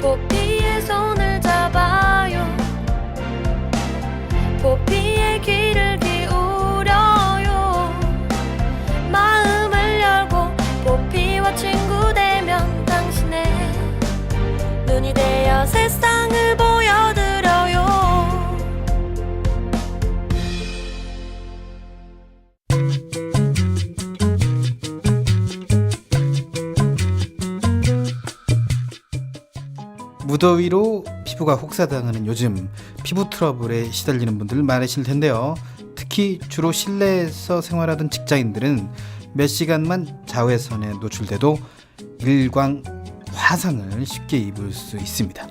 포피의 손을 잡아요. 포피의 귀를 기울여요. 마음을 열고 포피와 친구 되면 당신의 눈이 되어 세상을 보여드려요. 무더위로 피부가 혹사당하는 요즘 피부 트러블에 시달리는 분들 많으실 텐데요. 특히 주로 실내에서 생활하던 직장인들은 몇 시간만 자외선에 노출돼도 일광 화상을 쉽게 입을 수 있습니다.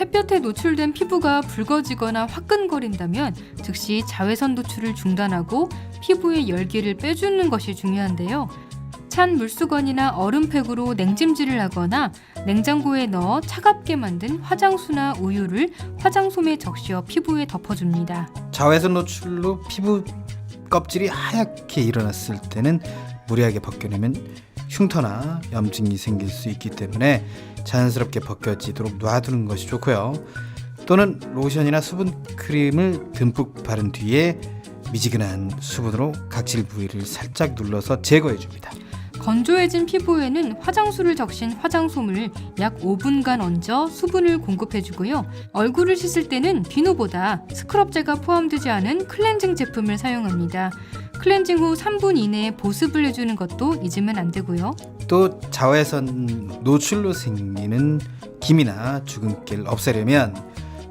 햇볕에 노출된 피부가 붉어지거나 화끈거린다면 즉시 자외선 노출을 중단하고 피부의 열기를 빼주는 것이 중요한데요. 찬 물수건이나 얼음팩으로 냉찜질을 하거나 냉장고에 넣어 차갑게 만든 화장수나 우유를 화장솜에 적셔 피부에 덮어줍니다. 자외선 노출로 피부 껍질이 하얗게 일어났을 때는 무리하게 벗겨내면 흉터나 염증이 생길 수 있기 때문에 자연스럽게 벗겨지도록 놔두는 것이 좋고요. 또는 로션이나 수분 크림을 듬뿍 바른 뒤에 미지근한 수분으로 각질 부위를 살짝 눌러서 제거해 줍니다. 건조해진 피부에는 화장수를 적신 화장솜을 약 5분간 얹어 수분을 공급해주고요. 얼굴을 씻을 때는 비누보다 스크럽제가 포함되지 않은 클렌징 제품을 사용합니다. 클렌징 후 3분 이내에 보습을 해주는 것도 잊으면 안 되고요. 또 자외선 노출로 생기는 기미나 주근깨를 없애려면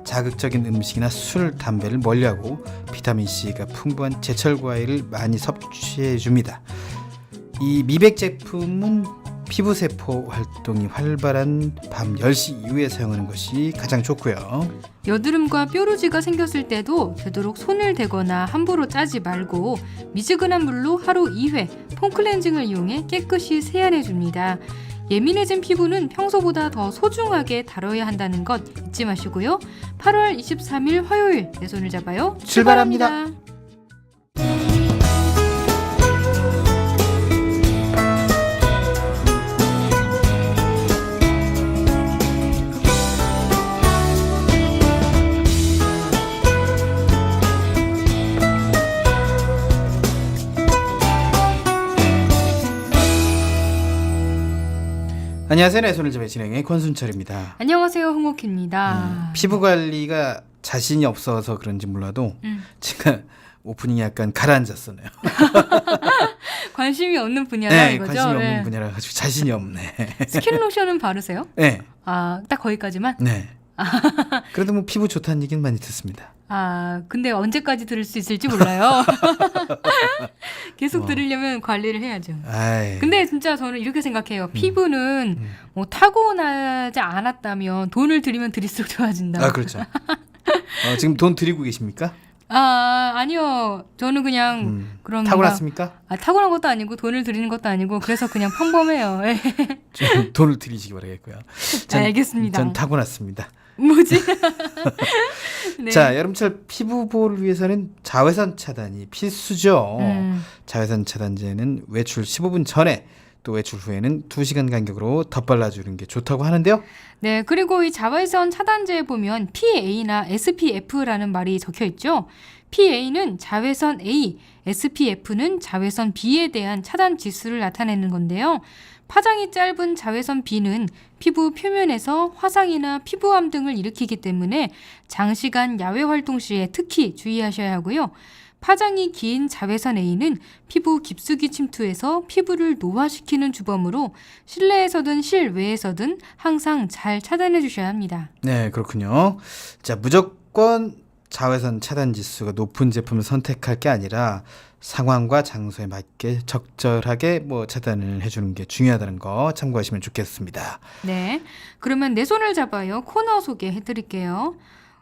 자극적인 음식이나 술, 담배를 멀리하고 비타민C가 풍부한 제철 과일을 많이 섭취해 줍니다. 이 미백 제품은 피부세포 활동이 활발한 밤 10시 이후에 사용하는 것이 가장 좋고요. 여드름과 뾰루지가 생겼을 때도 되도록 손을 대거나 함부로 짜지 말고 미지근한 물로 하루 2회 폼클렌징을 이용해 깨끗이 세안해줍니다. 예민해진 피부는 평소보다 더 소중하게 다뤄야 한다는 것 잊지 마시고요. 8월 23일 화요일 내 손을 잡아요. 출발합니다. 안녕하세요. 내 손을 잡아 진행의 권순철입니다. 안녕하세요. 홍옥희입니다. 피부 관리가 자신이 없어서 그런지 몰라도 제가 오프닝이 약간 가라앉았었네요. 관심이 없는 분야라 네, 이거죠? 관심이 없는 네. 분야라 가지고 자신이 없네. 스킨 로션은 바르세요? 네. 아, 딱 거기까지만? 네. 그래도 뭐 피부 좋다는 얘기는 많이 듣습니다. 아, 근데 언제까지 들을 수 있을지 몰라요. 계속 들으려면 관리를 해야죠. 아이. 근데 진짜 저는 이렇게 생각해요. 피부는 뭐 타고나지 않았다면 돈을 들이면 들일수록 좋아진다. 아, 그렇죠. 지금 돈 드리고 계십니까? 아, 아니요. 저는 그냥 그런 타고났습니까? 타고난 것도 아니고 돈을 들이는 것도 아니고 그래서 그냥 평범해요. 좀 돈을 드리시기 바라겠고요. 알겠습니다. 전 타고났습니다. 뭐지? 네. 자, 여름철 피부 보호를 위해서는 자외선 차단이 필수죠. 자외선 차단제는 외출 15분 전에 또 외출 후에는 2시간 간격으로 덧발라주는 게 좋다고 하는데요. 네, 그리고 이 자외선 차단제에 보면 PA나 SPF라는 말이 적혀 있죠. PA는 자외선 A, SPF는 자외선 B에 대한 차단 지수를 나타내는 건데요. 파장이 짧은 자외선 B는 피부 표면에서 화상이나 피부암 등을 일으키기 때문에 장시간 야외 활동 시에 특히 주의하셔야 하고요. 파장이 긴 자외선 A는 피부 깊숙이 침투해서 피부를 노화시키는 주범으로 실내에서든 실외에서든 항상 잘 차단해 주셔야 합니다. 네, 그렇군요. 자, 무조건 자외선 차단 지수가 높은 제품을 선택할 게 아니라 상황과 장소에 맞게 적절하게 차단을 해주는 게 중요하다는 거 참고하시면 좋겠습니다. 네, 그러면 내 손을 잡아요 코너 소개해 드릴게요.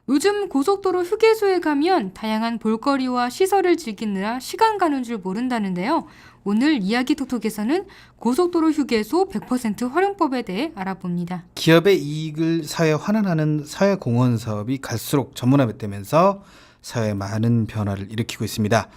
요즘 고속도로 휴게소에 가면 다양한 볼거리와 시설을 즐기느라 시간 가는 줄 모른다는데요. 오늘 이야기 톡톡에서는 고속도로 휴게소 100% 활용법에 대해 알아봅니다. 기업의 이익을 사회에 환원하는 사회공헌 사업이 갈수록 전문화되면서 사회에 많은 변화를 일으키고 있습니다.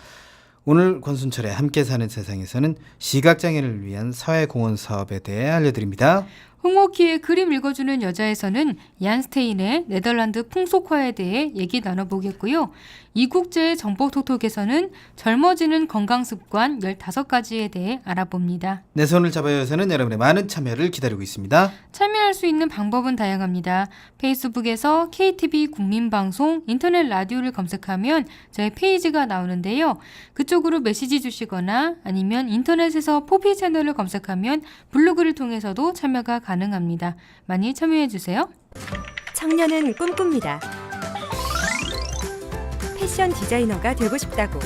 오늘 권순철의 함께 사는 세상에서는 시각장애인을 위한 사회공헌 사업에 대해 알려드립니다. 홍옥희의 그림 읽어주는 여자에서는 얀 스테인의 네덜란드 풍속화에 대해 얘기 나눠보겠고요. 이국제의 정보톡톡에서는 젊어지는 건강습관 15가지에 대해 알아봅니다. 내 손을 잡아요에서는 여러분의 많은 참여를 기다리고 있습니다. 참여할 수 있는 방법은 다양합니다. 페이스북에서 KTV 국민방송 인터넷 라디오를 검색하면 저희 페이지가 나오는데요. 그쪽으로 메시지 주시거나 아니면 인터넷에서 포피 채널을 검색하면 블로그를 통해서도 참여가 가능합니다. 많이 참여해주세요. 청년은 꿈꿉니다. 패션 디자이너가 되고 싶다고.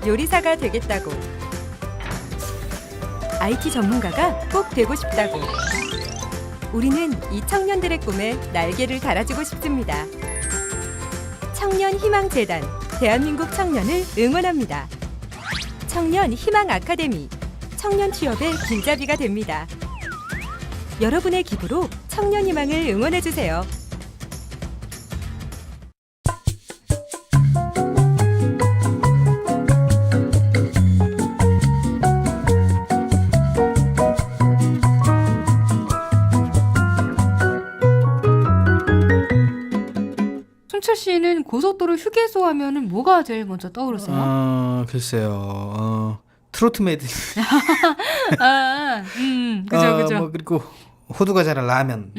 요리사가 되겠다고. IT 전문가가 꼭 되고 싶다고. 우리는 이 청년들의 꿈에 날개를 달아주고 싶습니다. 청년 희망재단, 대한민국 청년을 응원합니다. 청년 희망 아카데미, 청년 취업의 길잡이가 됩니다. 여러분의 기부로 청년 희망을 응원해주세요. 송철 씨는 고속도로 휴게소 하면은 뭐가 제일 먼저 떠오르세요? 글쎄요. 트로트 메들리. 그죠. 뭐 그리고 호두과자나 라면,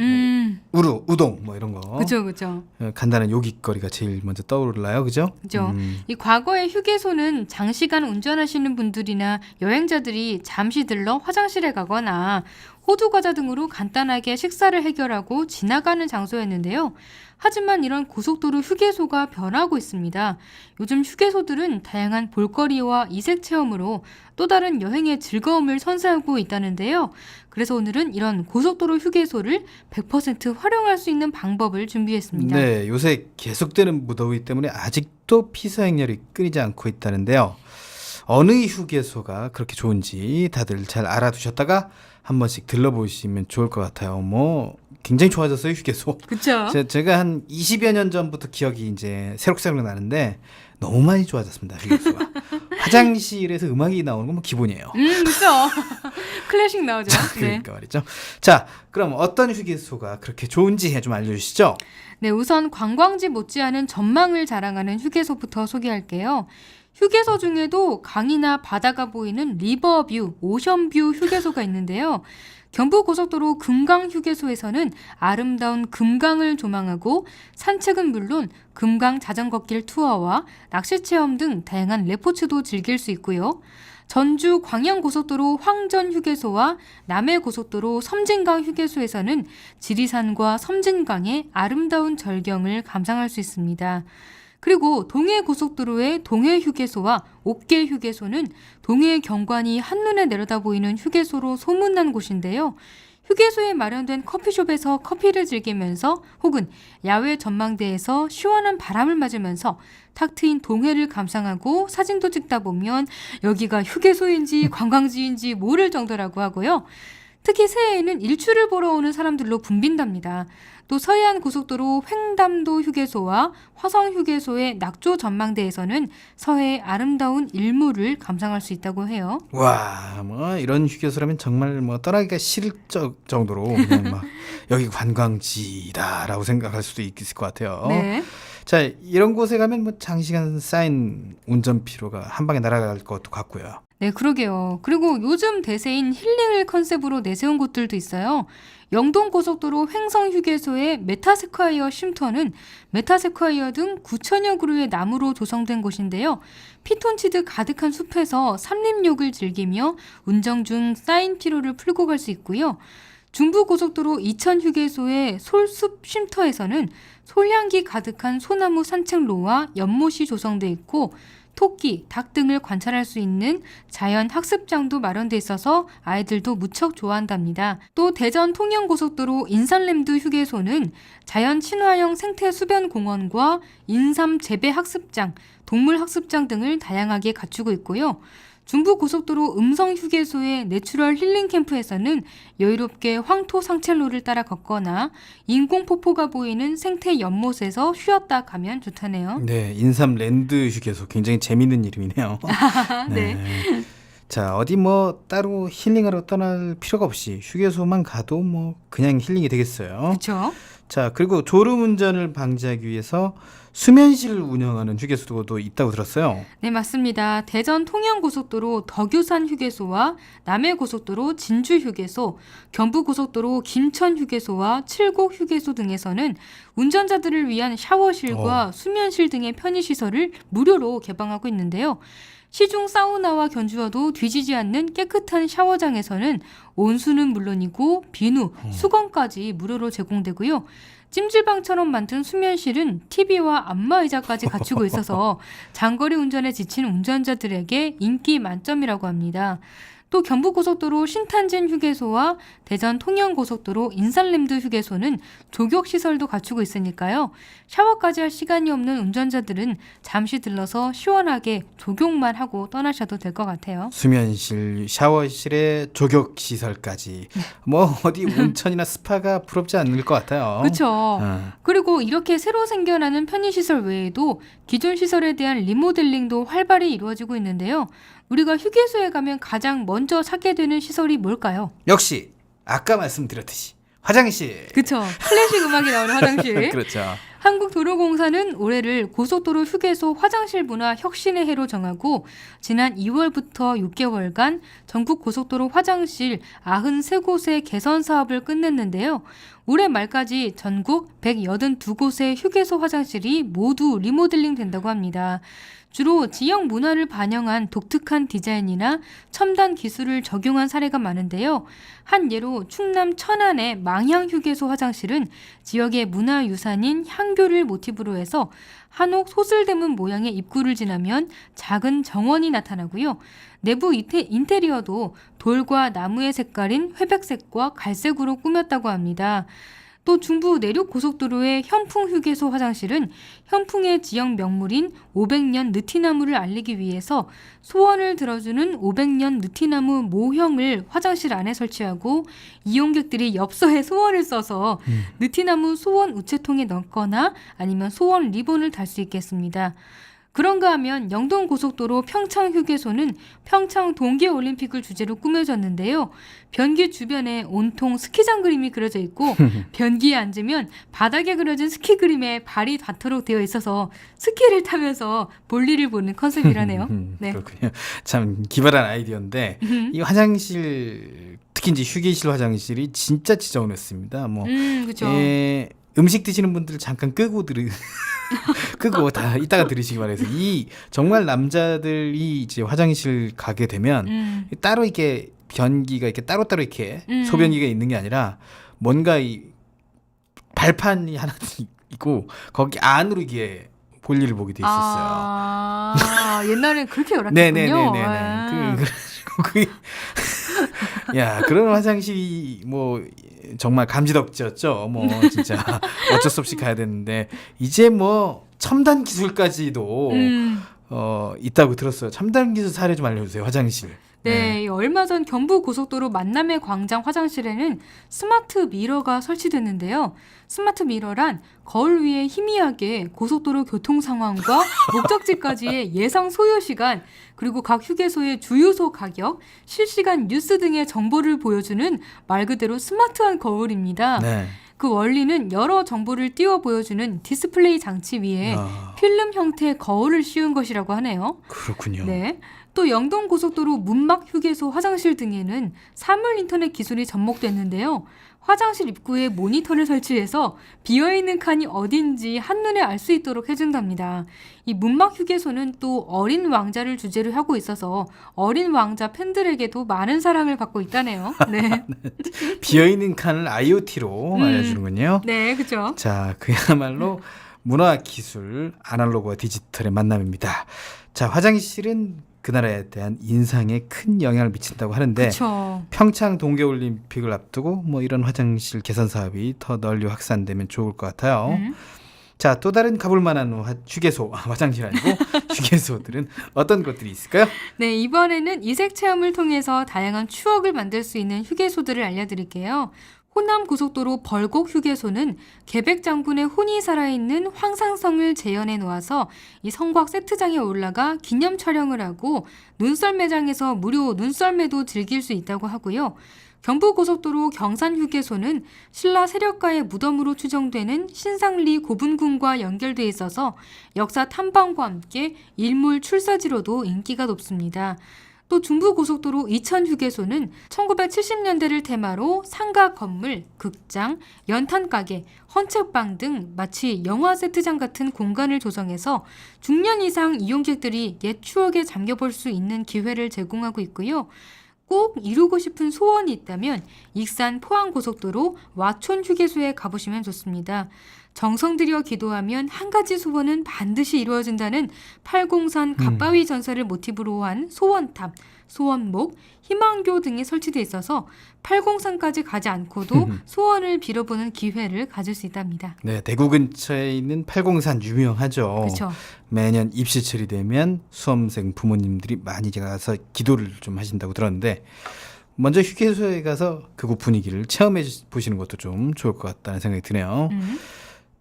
뭐 우동 뭐 이런 거. 그죠. 간단한 요깃거리가 제일 먼저 떠오르나요, 그죠? 그죠. 이 과거의 휴게소는 장시간 운전하시는 분들이나 여행자들이 잠시 들러 화장실에 가거나 호두과자 등으로 간단하게 식사를 해결하고 지나가는 장소였는데요. 하지만 이런 고속도로 휴게소가 변하고 있습니다. 요즘 휴게소들은 다양한 볼거리와 이색 체험으로 또 다른 여행의 즐거움을 선사하고 있다는데요. 그래서 오늘은 이런 고속도로 휴게소를 100% 활용할 수 있는 방법을 준비했습니다. 네, 요새 계속되는 무더위 때문에 아직도 피서행렬이 끊이지 않고 있다는데요. 어느 휴게소가 그렇게 좋은지 다들 잘 알아두셨다가 한 번씩 들러보시면 좋을 것 같아요. 뭐 굉장히 좋아졌어요, 휴게소. 그렇죠. 제가 한 20여 년 전부터 기억이 이제 새록새록 나는데 너무 많이 좋아졌습니다, 휴게소가. 화장실에서 음악이 나오는 건 뭐 기본이에요. 그렇죠. 클래식 나오죠. 그러니까 말이죠. 자, 그럼 어떤 휴게소가 그렇게 좋은지 좀 알려주시죠. 네, 우선 관광지 못지않은 전망을 자랑하는 휴게소부터 소개할게요. 휴게소 중에도 강이나 바다가 보이는 리버뷰, 오션뷰 휴게소가 있는데요. 경부고속도로 금강휴게소에서는 아름다운 금강을 조망하고 산책은 물론 금강 자전거길 투어와 낚시체험 등 다양한 레포츠도 즐길 수 있고요. 전주 광양고속도로 황전휴게소와 남해고속도로 섬진강휴게소에서는 지리산과 섬진강의 아름다운 절경을 감상할 수 있습니다. 그리고 동해고속도로의 동해휴게소와 옥계휴게소는 동해의 경관이 한눈에 내려다 보이는 휴게소로 소문난 곳인데요. 휴게소에 마련된 커피숍에서 커피를 즐기면서 혹은 야외 전망대에서 시원한 바람을 맞으면서 탁 트인 동해를 감상하고 사진도 찍다 보면 여기가 휴게소인지 관광지인지 모를 정도라고 하고요. 특히 새해에는 일출을 보러 오는 사람들로 붐빈답니다. 또 서해안 고속도로 횡담도 휴게소와 화성 휴게소의 낙조 전망대에서는 서해의 아름다운 일몰을 감상할 수 있다고 해요. 와, 뭐 이런 휴게소라면 정말 뭐 떠나기가 싫을 정도로 그냥 막 여기 관광지다라고 생각할 수도 있을 것 같아요. 네. 자, 이런 곳에 가면 뭐 장시간 쌓인 운전 피로가 한 방에 날아갈 것도 같고요. 네, 그러게요. 그리고 요즘 대세인 힐링을 컨셉으로 내세운 곳들도 있어요. 영동고속도로 횡성휴게소의 메타세콰이어 쉼터는 메타세콰이어 등 9천여 그루의 나무로 조성된 곳인데요. 피톤치드 가득한 숲에서 산림욕을 즐기며 운정 중 쌓인 피로를 풀고 갈 수 있고요. 중부고속도로 이천휴게소의 솔숲 쉼터에서는 솔향기 가득한 소나무 산책로와 연못이 조성돼 있고 토끼, 닭 등을 관찰할 수 있는 자연 학습장도 마련돼 있어서 아이들도 무척 좋아한답니다. 또 대전 통영고속도로 인산램드 휴게소는 자연 친화형 생태 수변 공원과 인삼 재배 학습장, 동물 학습장 등을 다양하게 갖추고 있고요. 중부고속도로 음성휴게소의 내추럴 힐링 캠프에서는 여유롭게 황토 상첼로를 따라 걷거나 인공폭포가 보이는 생태 연못에서 쉬었다 가면 좋다네요. 네, 인삼 랜드 휴게소 굉장히 재밌는 이름이네요. 네. 자, 어디 뭐 따로 힐링하러 떠날 필요가 없이 휴게소만 가도 뭐 그냥 힐링이 되겠어요. 그렇죠. 자, 그리고 졸음운전을 방지하기 위해서 수면실을 운영하는 휴게소도 있다고 들었어요. 네, 맞습니다. 대전 통영고속도로 덕유산 휴게소와 남해고속도로 진주 휴게소, 경부고속도로 김천 휴게소와 칠곡 휴게소 등에서는 운전자들을 위한 샤워실과 수면실 등의 편의시설을 무료로 개방하고 있는데요. 시중 사우나와 견주어도 뒤지지 않는 깨끗한 샤워장에서는 온수는 물론이고 비누, 수건까지 무료로 제공되고요. 찜질방처럼 만든 수면실은 TV와 안마의자까지 갖추고 있어서 장거리 운전에 지친 운전자들에게 인기 만점이라고 합니다. 또 경부고속도로 신탄진 휴게소와 대전 통영고속도로 인산램드 휴게소는 조격시설도 갖추고 있으니까요. 샤워까지 할 시간이 없는 운전자들은 잠시 들러서 시원하게 조격만 하고 떠나셔도 될 것 같아요. 수면실, 샤워실에 조격시설까지. 뭐 어디 온천이나 스파가 부럽지 않을 것 같아요. 그렇죠. 어. 그리고 이렇게 새로 생겨나는 편의시설 외에도 기존 시설에 대한 리모델링도 활발히 이루어지고 있는데요. 우리가 휴게소에 가면 가장 먼저 찾게 되는 시설이 뭘까요? 역시 아까 말씀드렸듯이 화장실. 그쵸. 클래식 음악이 나오는 화장실. 그렇죠. 한국도로공사는 올해를 고속도로 휴게소 화장실 문화 혁신의 해로 정하고 지난 2월부터 6개월간 전국 고속도로 화장실 93곳의 개선 사업을 끝냈는데요. 올해 말까지 전국 182곳의 휴게소 화장실이 모두 리모델링 된다고 합니다. 주로 지역 문화를 반영한 독특한 디자인이나 첨단 기술을 적용한 사례가 많은데요. 한 예로 충남 천안의 망향휴게소 화장실은 지역의 문화유산인 향교를 모티브로 해서 한옥 소슬대문 모양의 입구를 지나면 작은 정원이 나타나고요. 내부 인테리어도 돌과 나무의 색깔인 회백색과 갈색으로 꾸몄다고 합니다. 또 중부 내륙 고속도로의 현풍 휴게소 화장실은 현풍의 지역 명물인 500년 느티나무를 알리기 위해서 소원을 들어주는 500년 느티나무 모형을 화장실 안에 설치하고 이용객들이 엽서에 소원을 써서 느티나무 소원 우체통에 넣거나 아니면 소원 리본을 달 수 있겠습니다. 그런가 하면 영동고속도로 평창휴게소는 평창 동계올림픽을 주제로 꾸며졌는데요. 변기 주변에 온통 스키장 그림이 그려져 있고 변기에 앉으면 바닥에 그려진 스키 그림에 발이 닿도록 되어 있어서 스키를 타면서 볼일을 보는 컨셉이라네요. 네. 그렇군요. 참 기발한 아이디어인데 이 화장실 특히 이제 휴게실 화장실이 진짜 지저분했습니다. 뭐 그렇죠. 음식 드시는 분들 잠깐 끄고 끄고 다 이따가 들으시기 바라서 이 정말 남자들이 이제 화장실 가게 되면 따로 이렇게 변기가 이렇게 따로따로 이렇게 소변기가 있는 게 아니라 뭔가 이 발판이 하나 있고 거기 안으로 이게 볼일을 보게 돼 있었어요. 옛날엔 그렇게 열악했군요. 네네네네. 그래가지고 야, 그런 화장실이 뭐 정말 감지덕지였죠. 뭐 진짜 어쩔 수 없이 가야 되는데 이제 뭐 첨단 기술까지도 있다고 들었어요. 첨단 기술 사례 좀 알려주세요. 화장실. 네, 얼마 전 경부고속도로 만남의 광장 화장실에는 스마트 미러가 설치됐는데요. 스마트 미러란 거울 위에 희미하게 고속도로 교통 상황과 목적지까지의 예상 소요 시간, 그리고 각 휴게소의 주유소 가격, 실시간 뉴스 등의 정보를 보여주는 말 그대로 스마트한 거울입니다. 네. 그 원리는 여러 정보를 띄워 보여주는 디스플레이 장치 위에 필름 형태의 거울을 씌운 것이라고 하네요. 그렇군요. 네. 또 영동고속도로 문막 휴게소 화장실 등에는 사물 인터넷 기술이 접목됐는데요. 화장실 입구에 모니터를 설치해서 비어있는 칸이 어딘지 한눈에 알 수 있도록 해준답니다. 이 문막 휴게소는 또 어린 왕자를 주제로 하고 있어서 어린 왕자 팬들에게도 많은 사랑을 받고 있다네요. 네, 비어있는 칸을 IoT로 알려주는군요. 네, 그렇죠. 자, 그야말로 문화 기술 아날로그와 디지털의 만남입니다. 자, 화장실은 그 나라에 대한 인상에 큰 영향을 미친다고 하는데 그렇죠. 평창 동계올림픽을 앞두고 뭐 이런 화장실 개선 사업이 더 널리 확산되면 좋을 것 같아요. 자, 또 다른 가볼 만한 휴게소, 화장실 아니고 휴게소들은 어떤 것들이 있을까요? 네, 이번에는 이색 체험을 통해서 다양한 추억을 만들 수 있는 휴게소들을 알려드릴게요. 호남고속도로 벌곡 휴게소는 계백 장군의 혼이 살아있는 황상성을 재현해 놓아서 이 성곽 세트장에 올라가 기념 촬영을 하고 눈썰 매장에서 무료 눈썰매도 즐길 수 있다고 하고요. 경부고속도로 경산휴게소는 신라 세력가의 무덤으로 추정되는 신상리 고분군과 연결돼 있어서 역사 탐방과 함께 일몰 출사지로도 인기가 높습니다. 또 중부고속도로 이천휴게소는 1970년대를 테마로 상가 건물, 극장, 연탄가게, 헌책방 등 마치 영화 세트장 같은 공간을 조성해서 중년 이상 이용객들이 옛 추억에 잠겨볼 수 있는 기회를 제공하고 있고요. 꼭 이루고 싶은 소원이 있다면 익산 포항고속도로 와촌휴게소에 가보시면 좋습니다. 정성 들여 기도하면 한 가지 소원은 반드시 이루어진다는 팔공산 갓바위 전설을 모티브로 한 소원탑, 소원목, 희망교 등이 설치되어 있어서 팔공산까지 가지 않고도 소원을 빌어보는 기회를 가질 수 있답니다. 네, 대구 근처에 있는 팔공산 유명하죠. 그렇죠. 매년 입시철이 되면 수험생 부모님들이 많이 가서 기도를 좀 하신다고 들었는데 먼저 휴게소에 가서 그곳 분위기를 체험해 보시는 것도 좀 좋을 것 같다는 생각이 드네요.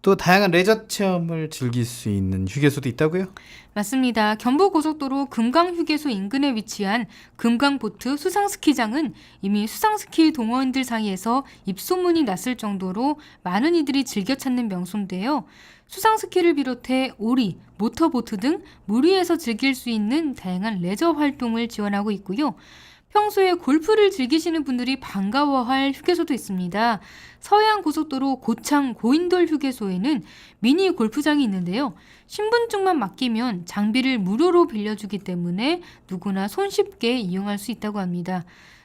또 다양한 레저 체험을 즐길 수 있는 휴게소도 있다고요? 맞습니다. 경부고속도로 금강휴게소 인근에 위치한 금강보트 수상스키장은 이미 수상스키 동호인들 사이에서 입소문이 났을 정도로 많은 이들이 즐겨 찾는 명소인데요. 수상스키를 비롯해 오리, 모터보트 등 물 위에서 즐길 수 있는 다양한 레저 활동을 지원하고 있고요. 평소에 골프를 즐기시는 분들이 반가워할 휴게소도 있습니다. 서해안고속도로 고창 고인돌 휴게소에는 미니 골프장이 있는데요. 신분증만 맡기면 장비를 무료로 빌려주기 때문에 누구나 손쉽게 이용할 수 있다고 합니다.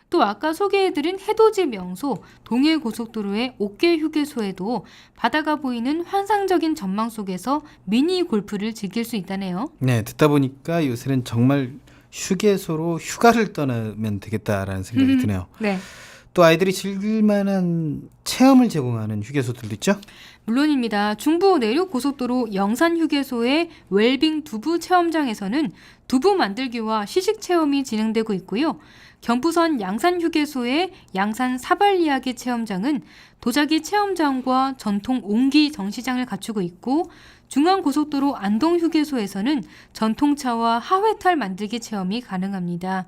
또 아까 소개해드린 해돋이 명소 동해고속도로의 옥계 휴게소에도 바다가 보이는 환상적인 전망 속에서 미니 골프를 즐길 수 있다네요. 네, 듣다 보니까 요새는 정말 휴게소로 휴가를 떠나면 되겠다라는 생각이 드네요. 네. 또 아이들이 즐길 만한 체험을 제공하는 휴게소들도 있죠? 물론입니다. 중부 내륙고속도로 영산휴게소의 웰빙 두부 체험장에서는 두부 만들기와 시식 체험이 진행되고 있고요. 경부선 양산휴게소의 양산 사발 이야기 체험장은 도자기 체험장과 전통 옹기 전시장을 갖추고 있고 중앙고속도로 안동휴게소에서는 전통차와 하회탈 만들기 체험이 가능합니다.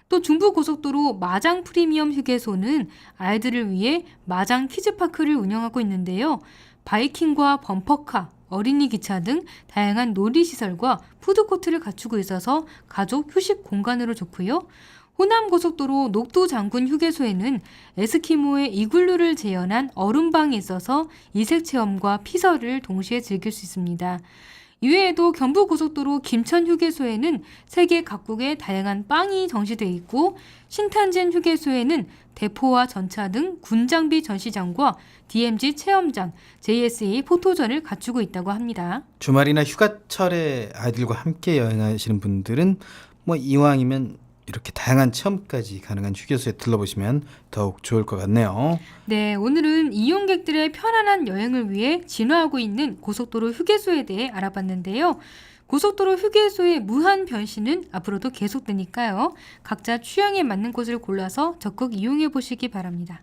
또 중부고속도로 마장 프리미엄 휴게소는 아이들을 위해 마장 키즈파크를 운영하고 있는데요. 바이킹과 범퍼카, 어린이 기차 등 다양한 놀이시설과 푸드코트를 갖추고 있어서 가족 휴식 공간으로 좋고요. 호남고속도로 녹두장군 휴게소에는 에스키모의 이글루를 재현한 얼음방이 있어서 이색체험과 피서를 동시에 즐길 수 있습니다. 이외에도 경부고속도로 김천휴게소에는 세계 각국의 다양한 빵이 전시되어 있고 신탄진 휴게소에는 대포와 전차 등 군장비 전시장과 DMZ 체험장, JSA 포토전을 갖추고 있다고 합니다. 주말이나 휴가철에 아이들과 함께 여행하시는 분들은 이왕이면 이렇게 다양한 체험까지 가능한 휴게소에 들러보시면 더욱 좋을 것 같네요. 네, 오늘은 이용객들의 편안한 여행을 위해 진화하고 있는 고속도로 휴게소에 대해 알아봤는데요. 고속도로 휴게소의 무한 변신은 앞으로도 계속되니까요. 각자 취향에 맞는 곳을 골라서 적극 이용해 보시기 바랍니다.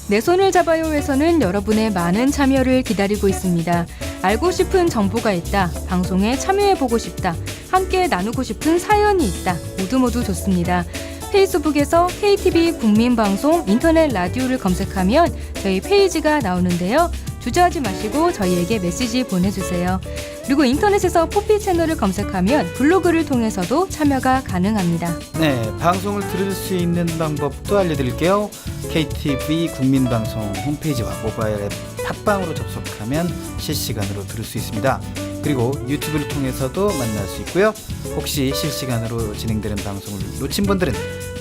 내 손을 잡아요에서는 여러분의 많은 참여를 기다리고 있습니다. 알고 싶은 정보가 있다, 방송에 참여해보고 싶다, 함께 나누고 싶은 사연이 있다, 모두 좋습니다. 페이스북에서 KTV 국민방송 인터넷 라디오를 검색하면 저희 페이지가 나오는데요. 주저하지 마시고 저희에게 메시지 보내주세요. 그리고 인터넷에서 포피 채널을 검색하면 블로그를 통해서도 참여가 가능합니다. 네, 방송을 들을 수 있는 방법도 알려드릴게요. KTV 국민방송 홈페이지와 모바일 앱 팟빵으로 접속하면 실시간으로 들을 수 있습니다. 그리고 유튜브를 통해서도 만날 수 있고요. 혹시 실시간으로 진행되는 방송을 놓친 분들은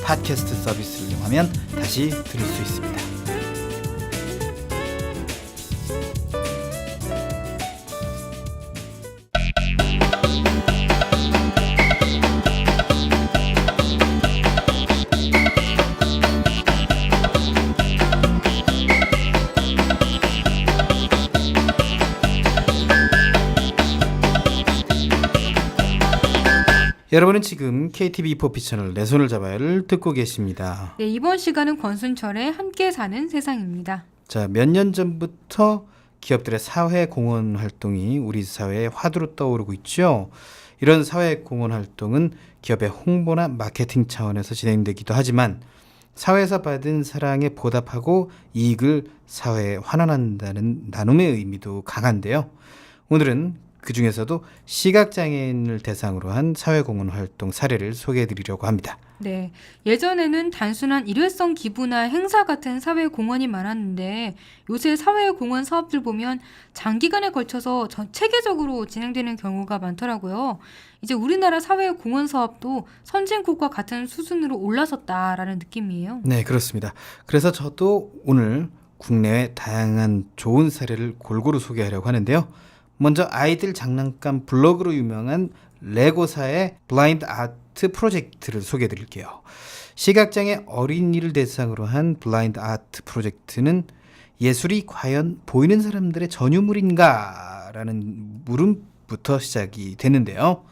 팟캐스트 서비스를 이용하면 다시 들을 수 있습니다. 여러분은 지금 KTV 포피 채널 내 손을 잡아요를 듣고 계십니다. 네, 이번 시간은 권순철의 함께 사는 세상입니다. 자, 몇 년 전부터 기업들의 사회 공헌 활동이 우리 사회의 화두로 떠오르고 있죠. 이런 사회 공헌 활동은 기업의 홍보나 마케팅 차원에서 진행되기도 하지만 사회에서 받은 사랑에 보답하고 이익을 사회에 환원한다는 나눔의 의미도 강한데요. 오늘은 그 중에서도 시각장애인을 대상으로 한 사회공헌 활동 사례를 소개해드리려고 합니다. 네, 예전에는 단순한 일회성 기부나 행사 같은 사회 공헌이 많았는데 요새 사회 공헌 사업들 보면 장기간에 걸쳐서 체계적으로 진행되는 경우가 많더라고요. 이제 우리나라 사회 공헌 사업도 선진국과 같은 수준으로 올라섰다라는 느낌이에요. 네, 그렇습니다. 그래서 저도 오늘 국내외 다양한 좋은 사례를 골고루 소개하려고 하는데요. 먼저 아이들 장난감 블로그로 유명한 레고사의 블라인드 아트 프로젝트를 소개해 드릴게요. 시각장애 어린이를 대상으로 한 블라인드 아트 프로젝트는 예술이 과연 보이는 사람들의 전유물인가? 라는 물음부터 시작이 되는데요.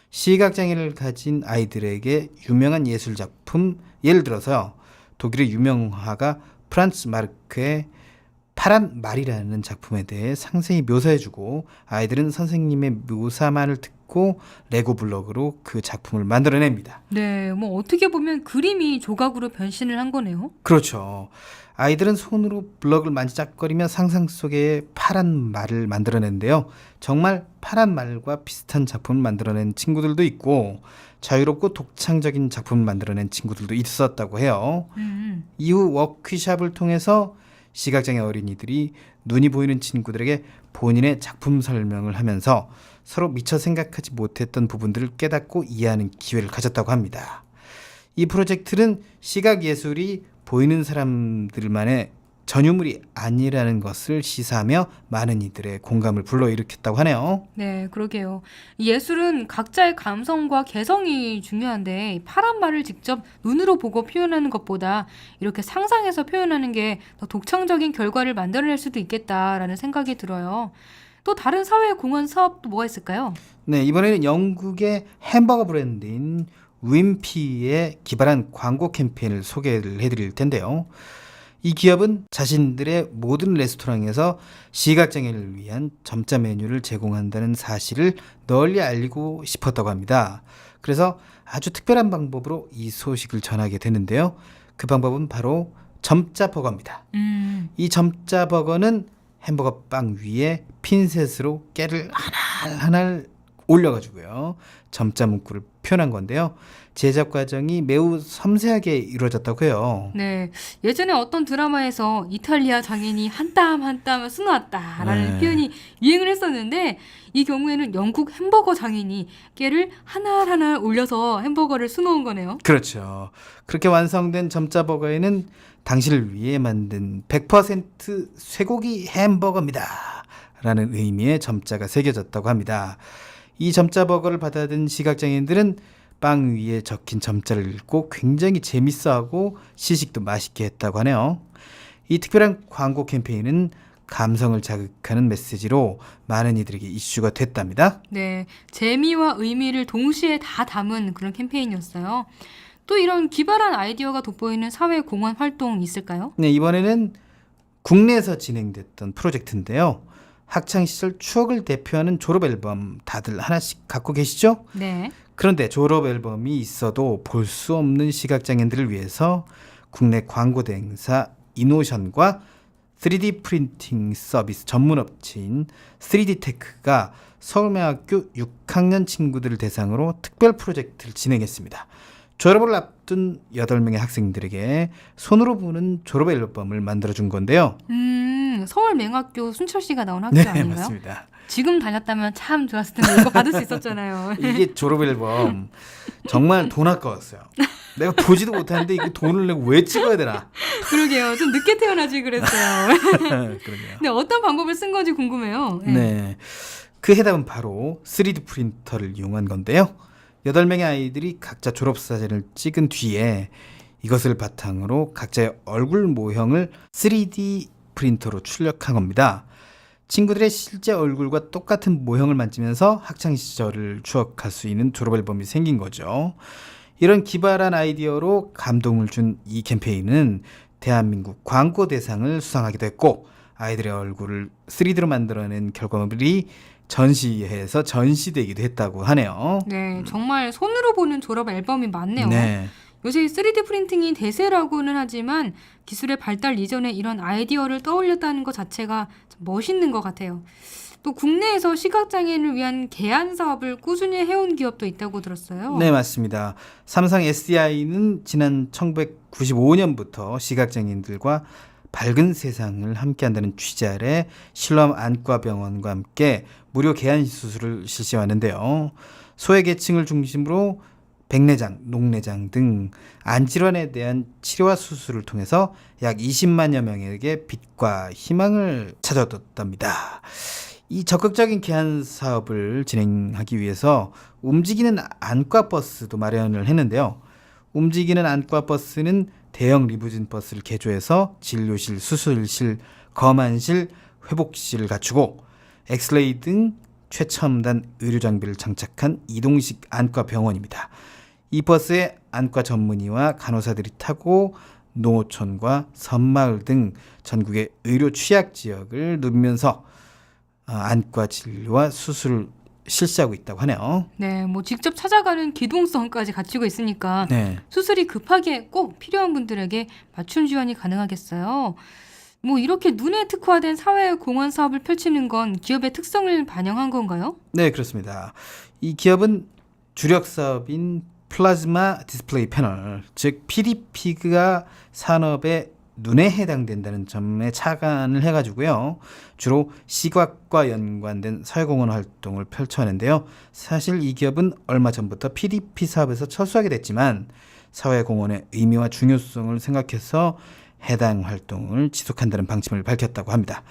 시각장애를 가진 아이들에게 유명한 예술작품, 예를 들어서 독일의 유명 화가 프란츠 마르크의 파란 말이라는 작품에 대해 상세히 묘사해주고 아이들은 선생님의 묘사만을 듣고 레고 블록으로 그 작품을 만들어냅니다. 네, 뭐 어떻게 보면 그림이 조각으로 변신을 한 거네요. 그렇죠. 아이들은 손으로 블럭을 만지작거리며 상상 속에 파란 말을 만들어낸는데요. 정말 파란 말과 비슷한 작품을 만들어낸 친구들도 있고 자유롭고 독창적인 작품을 만들어낸 친구들도 있었다고 해요. 이후 워크숍을 통해서 시각장애 어린이들이 눈이 보이는 친구들에게 본인의 작품 설명을 하면서 서로 미처 생각하지 못했던 부분들을 깨닫고 이해하는 기회를 가졌다고 합니다. 이 프로젝트는 시각예술이 보이는 사람들만의 전유물이 아니라는 것을 시사하며 많은 이들의 공감을 불러일으켰다고 하네요. 네, 그러게요. 이 예술은 각자의 감성과 개성이 중요한데 파란 말을 직접 눈으로 보고 표현하는 것보다 이렇게 상상해서 표현하는 게 더 독창적인 결과를 만들어낼 수도 있겠다라는 생각이 들어요. 또 다른 사회 공헌 사업도 뭐가 있을까요? 네, 이번에는 영국의 햄버거 브랜드인 윈피의 기발한 광고 캠페인을 소개를 해드릴 텐데요. 이 기업은 자신들의 모든 레스토랑에서 시각장애인을 위한 점자 메뉴를 제공한다는 사실을 널리 알리고 싶었다고 합니다. 그래서 아주 특별한 방법으로 이 소식을 전하게 되는데요. 그 방법은 바로 점자 버거입니다. 이 점자 버거는 햄버거 빵 위에 핀셋으로 깨를 하나 올려가지고요. 점자 문구를 표현한 건데요. 제작 과정이 매우 섬세하게 이루어졌다고 해요. 네, 예전에 어떤 드라마에서 이탈리아 장인이 한 땀 한 땀 수놓았다라는 표현이 유행을 했었는데 이 경우에는 영국 햄버거 장인이 깨를 하나하나 올려서 햄버거를 수놓은 거네요. 그렇죠. 그렇게 완성된 점자 버거에는 당신을 위해 만든 100% 쇠고기 햄버거입니다. 라는 의미의 점자가 새겨졌다고 합니다. 이 점자 버거를 받아든 시각장애인들은 빵 위에 적힌 점자를 읽고 굉장히 재밌어하고 시식도 맛있게 했다고 하네요. 이 특별한 광고 캠페인은 감성을 자극하는 메시지로 많은 이들에게 이슈가 됐답니다. 네, 재미와 의미를 동시에 다 담은 그런 캠페인이었어요. 또 이런 기발한 아이디어가 돋보이는 사회 공헌 활동 있을까요? 네, 이번에는 국내에서 진행됐던 프로젝트인데요. 학창시절 추억을 대표하는 졸업 앨범 다들 하나씩 갖고 계시죠? 네. 그런데 졸업 앨범이 있어도 볼 수 없는 시각장애인들을 위해서 국내 광고 대행사 이노션과 3D 프린팅 서비스 전문 업체인 3D테크가 서울명학교 6학년 친구들을 대상으로 특별 프로젝트를 진행했습니다. 졸업을 앞둔 8명의 학생들에게 손으로 보는 졸업 앨범을 만들어준 건데요. 서울맹학교 순철 씨가 나온 학교 네, 아닌가요? 맞습니다. 지금 다녔다면 참 좋았을 텐데 이거 받을 수 있었잖아요. 이게 졸업 앨범 정말 돈 아까웠어요. 내가 보지도 못하는데 이거 돈을 내고 왜 찍어야 되나? 그러게요. 좀 늦게 태어나지 그랬어요. 그러게요. 근데 어떤 방법을 쓴 건지 궁금해요. 네. 그 해답은 바로 3D 프린터를 이용한 건데요. 8명의 아이들이 각자 졸업사진을 찍은 뒤에 이것을 바탕으로 각자의 얼굴 모형을 3D 프린터로 출력한 겁니다. 친구들의 실제 얼굴과 똑같은 모형을 만지면서 학창 시절을 추억할 수 있는 졸업 앨범이 생긴 거죠. 이런 기발한 아이디어로 감동을 준 이 캠페인은 대한민국 광고 대상을 수상하기도 했고, 아이들의 얼굴을 3D로 만들어낸 결과물이 전시회에서 전시되기도 했다고 하네요. 네, 정말 손으로 보는 졸업 앨범이 많네요. 네. 요새 3D 프린팅이 대세라고는 하지만 기술의 발달 이전에 이런 아이디어를 떠올렸다는 것 자체가 참 멋있는 것 같아요. 또 국내에서 시각장애인을 위한 개안 사업을 꾸준히 해온 기업도 있다고 들었어요. 네, 맞습니다. 삼성 SDI는 지난 1995년부터 시각장애인들과 밝은 세상을 함께한다는 취지 아래 실럼 안과병원과 함께 무료 개안 수술을 실시했는데요. 소외계층을 중심으로 백내장, 녹내장 등 안질환에 대한 치료와 수술을 통해서 약 20만여 명에게 빛과 희망을 찾아줬답니다. 이 적극적인 개안 사업을 진행하기 위해서 움직이는 안과버스도 마련을 했는데요. 움직이는 안과버스는 대형 리무진 버스를 개조해서 진료실, 수술실, 검안실, 회복실을 갖추고 엑스레이 등 최첨단 의료 장비를 장착한 이동식 안과 병원입니다. 이 버스에 안과 전문의와 간호사들이 타고 농어촌과 섬마을 등 전국의 의료 취약 지역을 누비면서 안과 진료와 수술을 실시하고 있다고 하네요. 네, 뭐 직접 찾아가는 기동성까지 갖추고 있으니까 네. 수술이 급하게 꼭 필요한 분들에게 맞춤 지원이 가능하겠어요. 뭐 이렇게 눈에 특화된 사회 공헌 사업을 펼치는 건 기업의 특성을 반영한 건가요? 네, 그렇습니다. 이 기업은 주력 사업인 플라즈마 디스플레이 패널, 즉 PDP가 산업의 눈에 해당된다는 점에 착안을 해가지고요. 주로 시각과 연관된 사회공헌 활동을 펼쳐하는데요. 사실 이 기업은 얼마 전부터 PDP 사업에서 철수하게 됐지만 사회공헌의 의미와 중요성을 생각해서 해당 활동을 지속한다는 방침을 밝혔다고 합니다.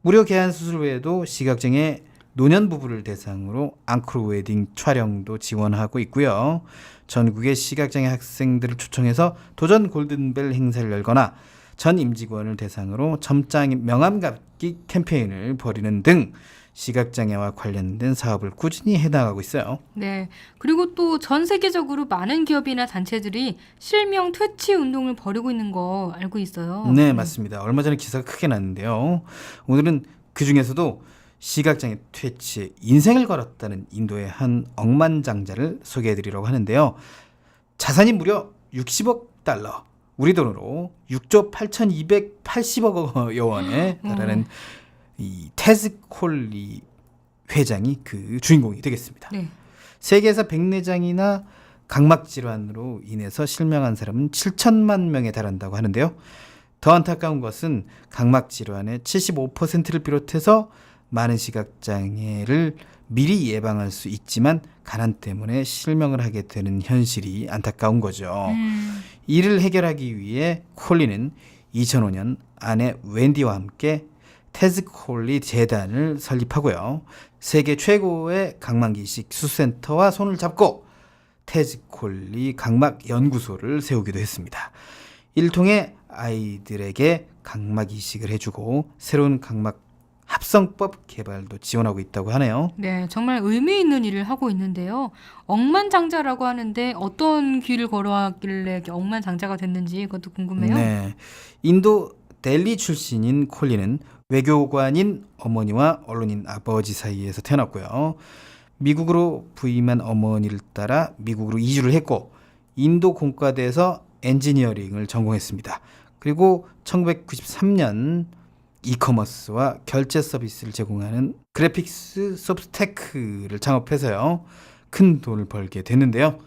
무료 개안 수술 외에도 시각장애 노년 부부를 대상으로 앙코르 웨딩 촬영도 지원하고 있고요. 전국의 시각장애 학생들을 초청해서 도전 골든벨 행사를 열거나 전 임직원을 대상으로 점장 명함 갖기 캠페인을 벌이는 등 시각장애와 관련된 사업을 꾸준히 해나가고 있어요. 네. 그리고 또 전 세계적으로 많은 기업이나 단체들이 실명 퇴치 운동을 벌이고 있는 거 알고 있어요. 네, 맞습니다. 얼마 전에 기사가 크게 났는데요. 오늘은 그 중에서도 시각장애 퇴치에 인생을 걸었다는 인도의 한 억만장자를 소개해드리려고 하는데요. 자산이 무려 60억 달러, 우리 돈으로 6조 8,280억 원에 달하는 이 테즈 콜리 회장이 그 주인공이 되겠습니다. 네. 세계에서 백내장이나 각막 질환으로 인해서 실명한 사람은 7천만 명에 달한다고 하는데요. 더 안타까운 것은 각막 질환의 75%를 비롯해서 많은 시각장애를 미리 예방할 수 있지만 가난 때문에 실명을 하게 되는 현실이 안타까운 거죠. 이를 해결하기 위해 콜리는 2005년 아내 웬디와 함께 테즈 콜리 재단을 설립하고요. 세계 최고의 각막이식 수센터와 손을 잡고 테즈 콜리 각막 연구소를 세우기도 했습니다. 이를 통해 아이들에게 각막 이식을 해주고 새로운 각막 합성법 개발도 지원하고 있다고 하네요. 네, 정말 의미 있는 일을 하고 있는데요. 억만장자라고 하는데 어떤 길을 걸어왔길래 이렇게 억만장자가 됐는지 그것도 궁금해요. 네, 인도 델리 출신인 콜리는 외교관인 어머니와 언론인 아버지 사이에서 태어났고요. 미국으로 부임한 어머니를 따라 미국으로 이주를 했고 인도 공과대에서 엔지니어링을 전공했습니다. 그리고 1993년 이커머스와 결제 서비스를 제공하는 그래픽스 소프트테크를 창업해서요. 큰 돈을 벌게 됐는데요.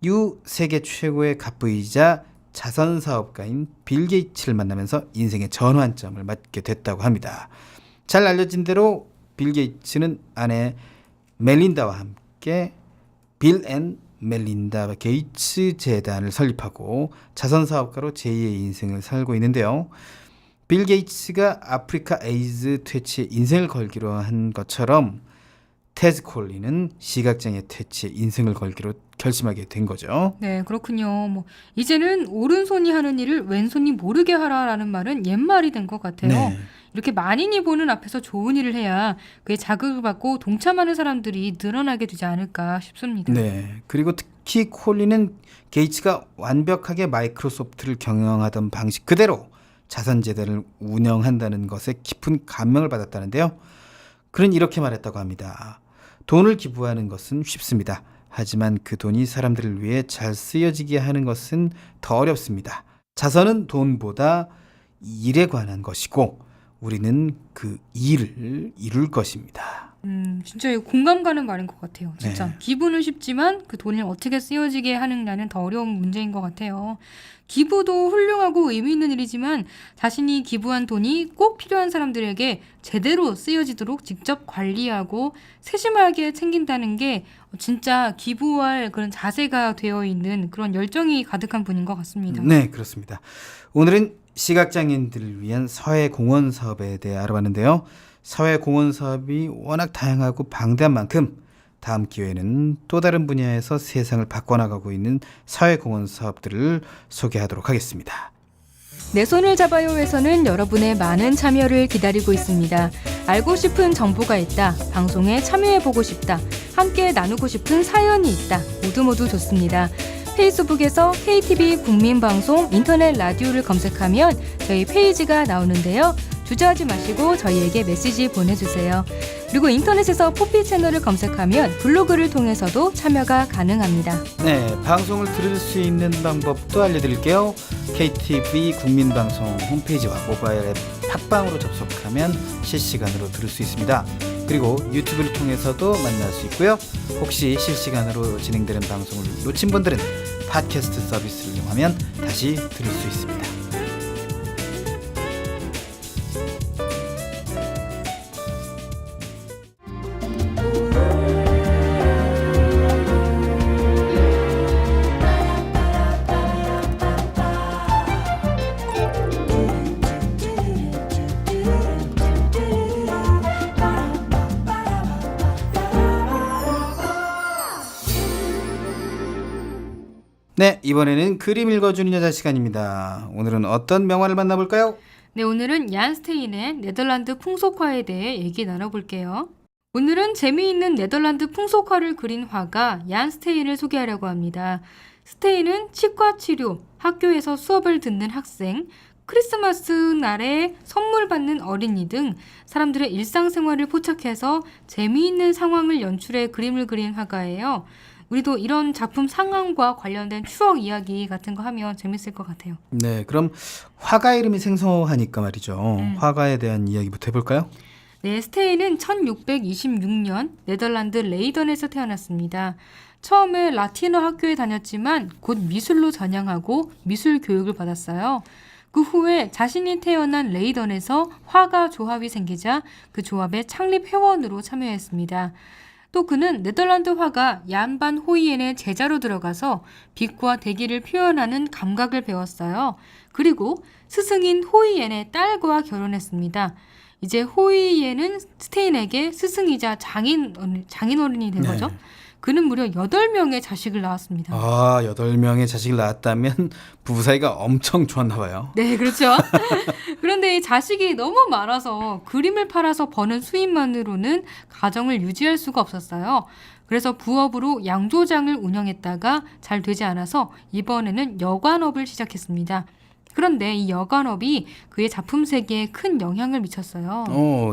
이후 세계 최고의 갑부이자 자선 사업가인 빌 게이츠를 만나면서 인생의 전환점을 맞게 됐다고 합니다. 잘 알려진 대로 빌 게이츠는 아내 멜린다와 함께 빌 앤 멜린다 게이츠 재단을 설립하고 자선 사업가로 제2의 인생을 살고 있는데요. 빌 게이츠가 아프리카 에이즈 퇴치에 인생을 걸기로 한 것처럼 테즈 콜리는 시각장애 퇴치에 인생을 걸기로 결심하게 된 거죠. 네, 그렇군요. 뭐 이제는 오른손이 하는 일을 왼손이 모르게 하라라는 말은 옛말이 된 것 같아요. 네. 이렇게 만인이 보는 앞에서 좋은 일을 해야 그에 자극을 받고 동참하는 사람들이 늘어나게 되지 않을까 싶습니다. 네. 그리고 특히 콜린은 게이츠가 완벽하게 마이크로소프트를 경영하던 방식 그대로 자선재단을 운영한다는 것에 깊은 감명을 받았다는데요. 그는 이렇게 말했다고 합니다. 돈을 기부하는 것은 쉽습니다. 하지만 그 돈이 사람들을 위해 잘 쓰여지게 하는 것은 더 어렵습니다. 자선은 돈보다 일에 관한 것이고 우리는 그 일을 이룰 것입니다. 진짜 이거 공감 가는 말인 것 같아요. 진짜 네. 기부는 쉽지만 그 돈을 어떻게 쓰여지게 하느냐는 더 어려운 문제인 것 같아요. 기부도 훌륭하고 의미 있는 일이지만 자신이 기부한 돈이 꼭 필요한 사람들에게 제대로 쓰여지도록 직접 관리하고 세심하게 챙긴다는 게 진짜 기부할 그런 자세가 되어 있는 그런 열정이 가득한 분인 것 같습니다. 네, 그렇습니다. 오늘은 시각장애인들을 위한 사회공헌 사업에 대해 알아봤는데요. 사회공헌 사업이 워낙 다양하고 방대한 만큼 다음 기회에는 또 다른 분야에서 세상을 바꿔나가고 있는 사회공헌 사업들을 소개하도록 하겠습니다. 내 손을 잡아요에서는 여러분의 많은 참여를 기다리고 있습니다. 알고 싶은 정보가 있다, 방송에 참여해보고 싶다, 함께 나누고 싶은 사연이 있다, 모두 좋습니다. 페이스북에서 KTV 국민방송 인터넷 라디오를 검색하면 저희 페이지가 나오는데요. 주저하지 마시고 저희에게 메시지 보내주세요. 그리고 인터넷에서 포피 채널을 검색하면 블로그를 통해서도 참여가 가능합니다. 네, 방송을 들을 수 있는 방법도 알려드릴게요. KTV 국민방송 홈페이지와 모바일 앱 팟빵으로 접속하면 실시간으로 들을 수 있습니다. 그리고 유튜브를 통해서도 만날 수 있고요. 혹시 실시간으로 진행되는 방송을 놓친 분들은 팟캐스트 서비스를 이용하면 다시 들을 수 있습니다. 네, 이번에는 그림 읽어주는 여자 시간입니다. 오늘은 어떤 명화를 만나볼까요? 네, 오늘은 얀 스테인의 네덜란드 풍속화에 대해 얘기 나눠볼게요. 오늘은 재미있는 네덜란드 풍속화를 그린 화가 얀 스테인을 소개하려고 합니다. 스테인은 치과 치료, 학교에서 수업을 듣는 학생, 크리스마스 날에 선물 받는 어린이 등 사람들의 일상생활을 포착해서 재미있는 상황을 연출해 그림을 그린 화가예요. 우리도 이런 작품 상황과 관련된 추억 이야기 같은 거 하면 재밌을 것 같아요. 네, 그럼 화가 이름이 생소하니까 말이죠. 화가에 대한 이야기부터 해볼까요? 네, 스테인은 1626년 네덜란드 레이던에서 태어났습니다. 처음에 라틴어 학교에 다녔지만 곧 미술로 전향하고 미술 교육을 받았어요. 그 후에 자신이 태어난 레이던에서 화가 조합이 생기자 그 조합의 창립 회원으로 참여했습니다. 또 그는 네덜란드 화가 얀 반 호이엔의 제자로 들어가서 빛과 대기를 표현하는 감각을 배웠어요. 그리고 스승인 호이엔의 딸과 결혼했습니다. 이제 호이엔은 스테인에게 스승이자 장인어른이 된 거죠. 그는 무려 8명의 자식을 낳았습니다. 아, 8명의 자식을 낳았다면 부부 사이가 엄청 좋았나 봐요. 네, 그렇죠. 그런데 이 자식이 너무 많아서 그림을 팔아서 버는 수입만으로는 가정을 유지할 수가 없었어요. 그래서 부업으로 양조장을 운영했다가 잘 되지 않아서 이번에는 여관업을 시작했습니다. 그런데 이 여관업이 그의 작품 세계에 큰 영향을 미쳤어요.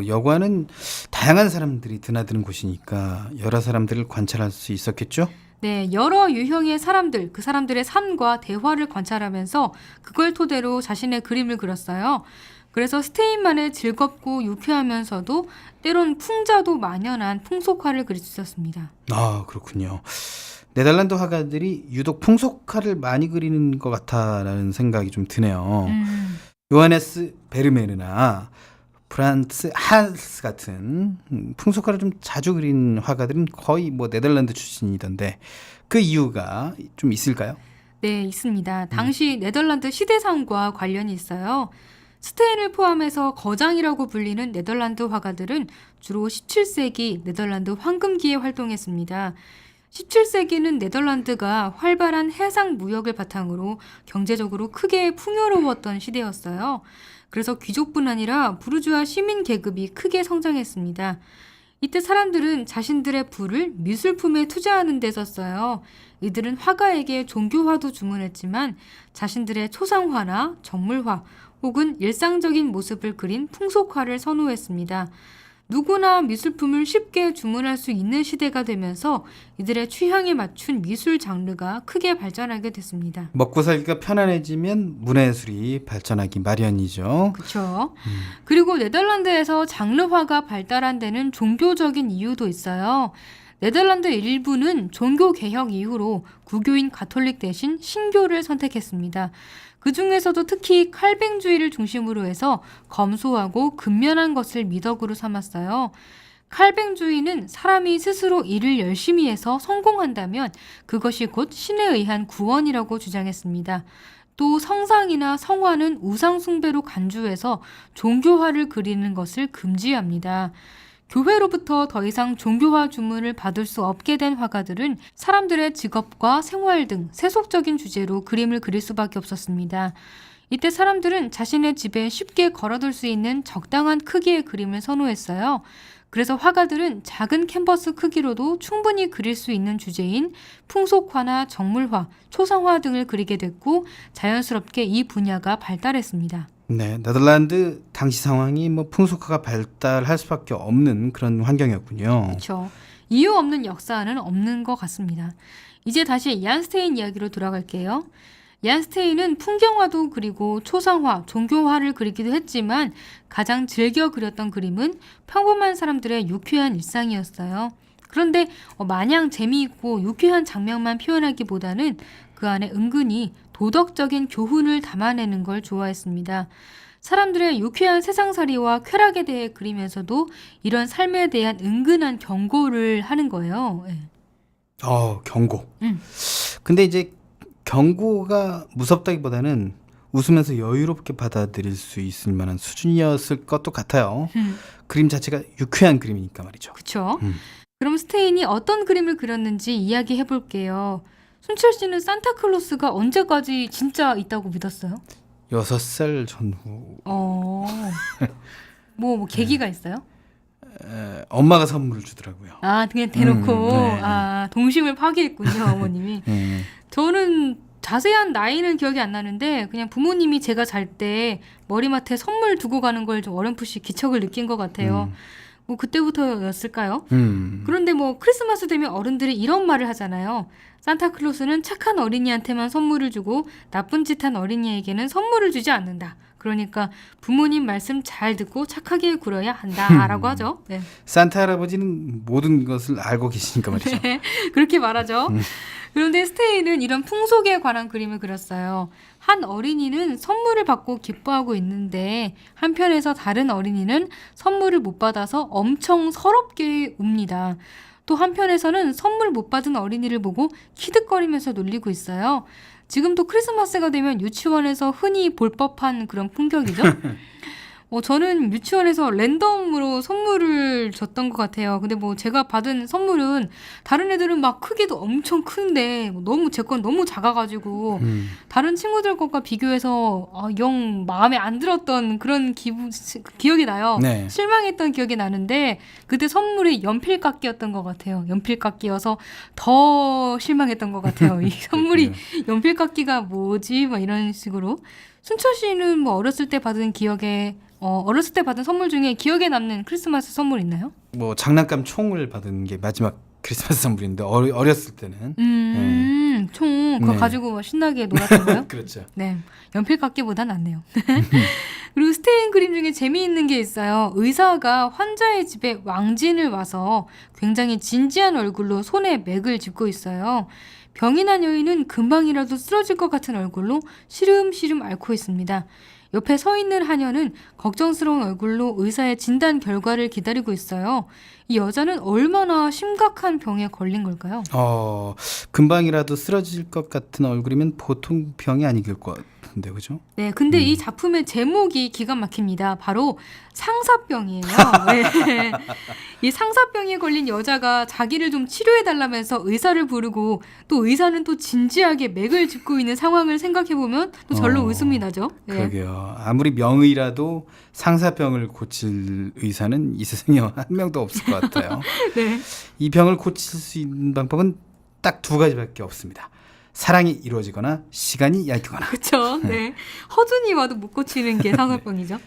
여관은 다양한 사람들이 드나드는 곳이니까 여러 사람들을 관찰할 수 있었겠죠? 네, 여러 유형의 사람들, 그 사람들의 삶과 대화를 관찰하면서 그걸 토대로 자신의 그림을 그렸어요. 그래서 스테인만의 즐겁고 유쾌하면서도 때론 풍자도 만연한 풍속화를 그릴 수 있었습니다. 아, 그렇군요. 네덜란드 화가들이 유독 풍속화를 많이 그리는 것 같다라는 생각이 좀 드네요. 요하네스 베르메르나 프란츠 한스 같은 풍속화를 좀 자주 그린 화가들은 거의 뭐 네덜란드 출신이던데 그 이유가 좀 있을까요? 네, 있습니다. 당시 네덜란드 시대상과 관련이 있어요. 스테인을 포함해서 거장이라고 불리는 네덜란드 화가들은 주로 17세기 네덜란드 황금기에 활동했습니다. 17세기는 네덜란드가 활발한 해상 무역을 바탕으로 경제적으로 크게 풍요로웠던 시대였어요. 그래서 귀족뿐 아니라 부르주아 시민 계급이 크게 성장했습니다. 이때 사람들은 자신들의 부를 미술품에 투자하는 데 썼어요. 이들은 화가에게 종교화도 주문했지만 자신들의 초상화나 정물화 혹은 일상적인 모습을 그린 풍속화를 선호했습니다. 누구나 미술품을 쉽게 주문할 수 있는 시대가 되면서 이들의 취향에 맞춘 미술 장르가 크게 발전하게 됐습니다. 먹고 살기가 편안해지면 문예술이 발전하기 마련이죠. 그렇죠. 그리고 네덜란드에서 장르화가 발달한 데는 종교적인 이유도 있어요. 네덜란드 일부는 종교 개혁 이후로 구교인 가톨릭 대신 신교를 선택했습니다. 그 중에서도 특히 칼뱅주의를 중심으로 해서 검소하고 근면한 것을 미덕으로 삼았어요. 칼뱅주의는 사람이 스스로 일을 열심히 해서 성공한다면 그것이 곧 신에 의한 구원이라고 주장했습니다. 또 성상이나 성화는 우상 숭배로 간주해서 종교화를 그리는 것을 금지합니다. 교회로부터 더 이상 종교화 주문을 받을 수 없게 된 화가들은 사람들의 직업과 생활 등 세속적인 주제로 그림을 그릴 수밖에 없었습니다. 이때 사람들은 자신의 집에 쉽게 걸어둘 수 있는 적당한 크기의 그림을 선호했어요. 그래서 화가들은 작은 캔버스 크기로도 충분히 그릴 수 있는 주제인 풍속화나 정물화, 초상화 등을 그리게 됐고 자연스럽게 이 분야가 발달했습니다. 네, 네덜란드 당시 상황이 뭐 풍속화가 발달할 수밖에 없는 그런 환경이었군요. 그렇죠. 이유 없는 역사는 없는 것 같습니다. 이제 다시 얀 스테인 이야기로 돌아갈게요. 얀 스테인은 풍경화도 그리고 초상화, 종교화를 그리기도 했지만 가장 즐겨 그렸던 그림은 평범한 사람들의 유쾌한 일상이었어요. 그런데 마냥 재미있고 유쾌한 장면만 표현하기보다는 그 안에 은근히 도덕적인 교훈을 담아내는 걸 좋아했습니다. 사람들의 유쾌한 세상살이와 쾌락에 대해 그리면서도 이런 삶에 대한 은근한 경고를 하는 거예요. 네. 경고. 근데 이제 경고가 무섭다기보다는 웃으면서 여유롭게 받아들일 수 있을 만한 수준이었을 것도 같아요. 그림 자체가 유쾌한 그림이니까 말이죠. 그렇죠. 그럼 스테인이 어떤 그림을 그렸는지 이야기해 볼게요. 순철 씨는 산타클로스가 언제까지 진짜 있다고 믿었어요? 6살 전후 뭐 계기가 있어요? 엄마가 선물을 주더라고요. 아, 그냥 대놓고 네. 동심을 파괴했군요, 어머님이. 저는 자세한 나이는 기억이 안 나는데 그냥 부모님이 제가 잘 때 머리맡에 선물 두고 가는 걸 좀 어렴풋이 기척을 느낀 것 같아요. 뭐 그때부터였을까요? 그런데 뭐 크리스마스 되면 어른들이 이런 말을 하잖아요. 산타클로스는 착한 어린이한테만 선물을 주고 나쁜 짓 한 어린이에게는 선물을 주지 않는다. 그러니까 부모님 말씀 잘 듣고 착하게 굴어야 한다라고 하죠. 네. 산타 할아버지는 모든 것을 알고 계시니까 말이죠. 그렇게 말하죠. 그런데 스테인은 이런 풍속에 관한 그림을 그렸어요. 한 어린이는 선물을 받고 기뻐하고 있는데 한편에서 다른 어린이는 선물을 못 받아서 엄청 서럽게 웁니다. 또 한편에서는 선물 못 받은 어린이를 보고 키득거리면서 놀리고 있어요. 지금도 크리스마스가 되면 유치원에서 흔히 볼 법한 그런 풍경이죠. 저는 유치원에서 랜덤으로 선물을 줬던 것 같아요. 근데 뭐 제가 받은 선물은 다른 애들은 막 크기도 엄청 큰데 너무 제 건 너무 작아가지고 다른 친구들 것과 비교해서 영 마음에 안 들었던 그런 기억이 나요. 네. 실망했던 기억이 나는데 그때 선물이 연필깎이였던 것 같아요. 연필깎이여서 더 실망했던 것 같아요. 이 선물이 연필깎이가 뭐지? 막 이런 식으로. 순철 씨는 뭐 어렸을 때 받은 선물 중에 기억에 남는 크리스마스 선물 있나요? 뭐 장난감 총을 받은 게 마지막 크리스마스 선물인데 어렸을 때는 총 그거 네. 가지고 막 신나게 놀았던 거요? 그렇죠. 네, 연필깎이보단 낫네요. 그리고 스테인 그림 중에 재미있는 게 있어요. 의사가 환자의 집에 왕진을 와서 굉장히 진지한 얼굴로 손에 맥을 짚고 있어요. 병이 난 여인은 금방이라도 쓰러질 것 같은 얼굴로 시름시름 앓고 있습니다. 옆에 서 있는 하녀는 걱정스러운 얼굴로 의사의 진단 결과를 기다리고 있어요. 이 여자는 얼마나 심각한 병에 걸린 걸까요? 금방이라도 쓰러질 것 같은 얼굴이면 보통 병이 아닐 것 같은데, 그죠? 네, 근데 이 작품의 제목이 기가 막힙니다. 바로 상사병이에요. 네. 이 상사병에 걸린 여자가 자기를 좀 치료해달라면서 의사를 부르고 또 의사는 또 진지하게 맥을 짚고 있는 상황을 생각해보면 또 절로 웃음이 나죠. 네. 그러게요. 아무리 명의라도 상사병을 고칠 의사는 이 세상에 한 명도 없을 것 같아요. 네. 이 병을 고칠 수 있는 방법은 딱 두 가지밖에 없습니다. 사랑이 이루어지거나 시간이 얇거나. 그렇죠. 네. 허준이 와도 못 고치는 게 상사병이죠.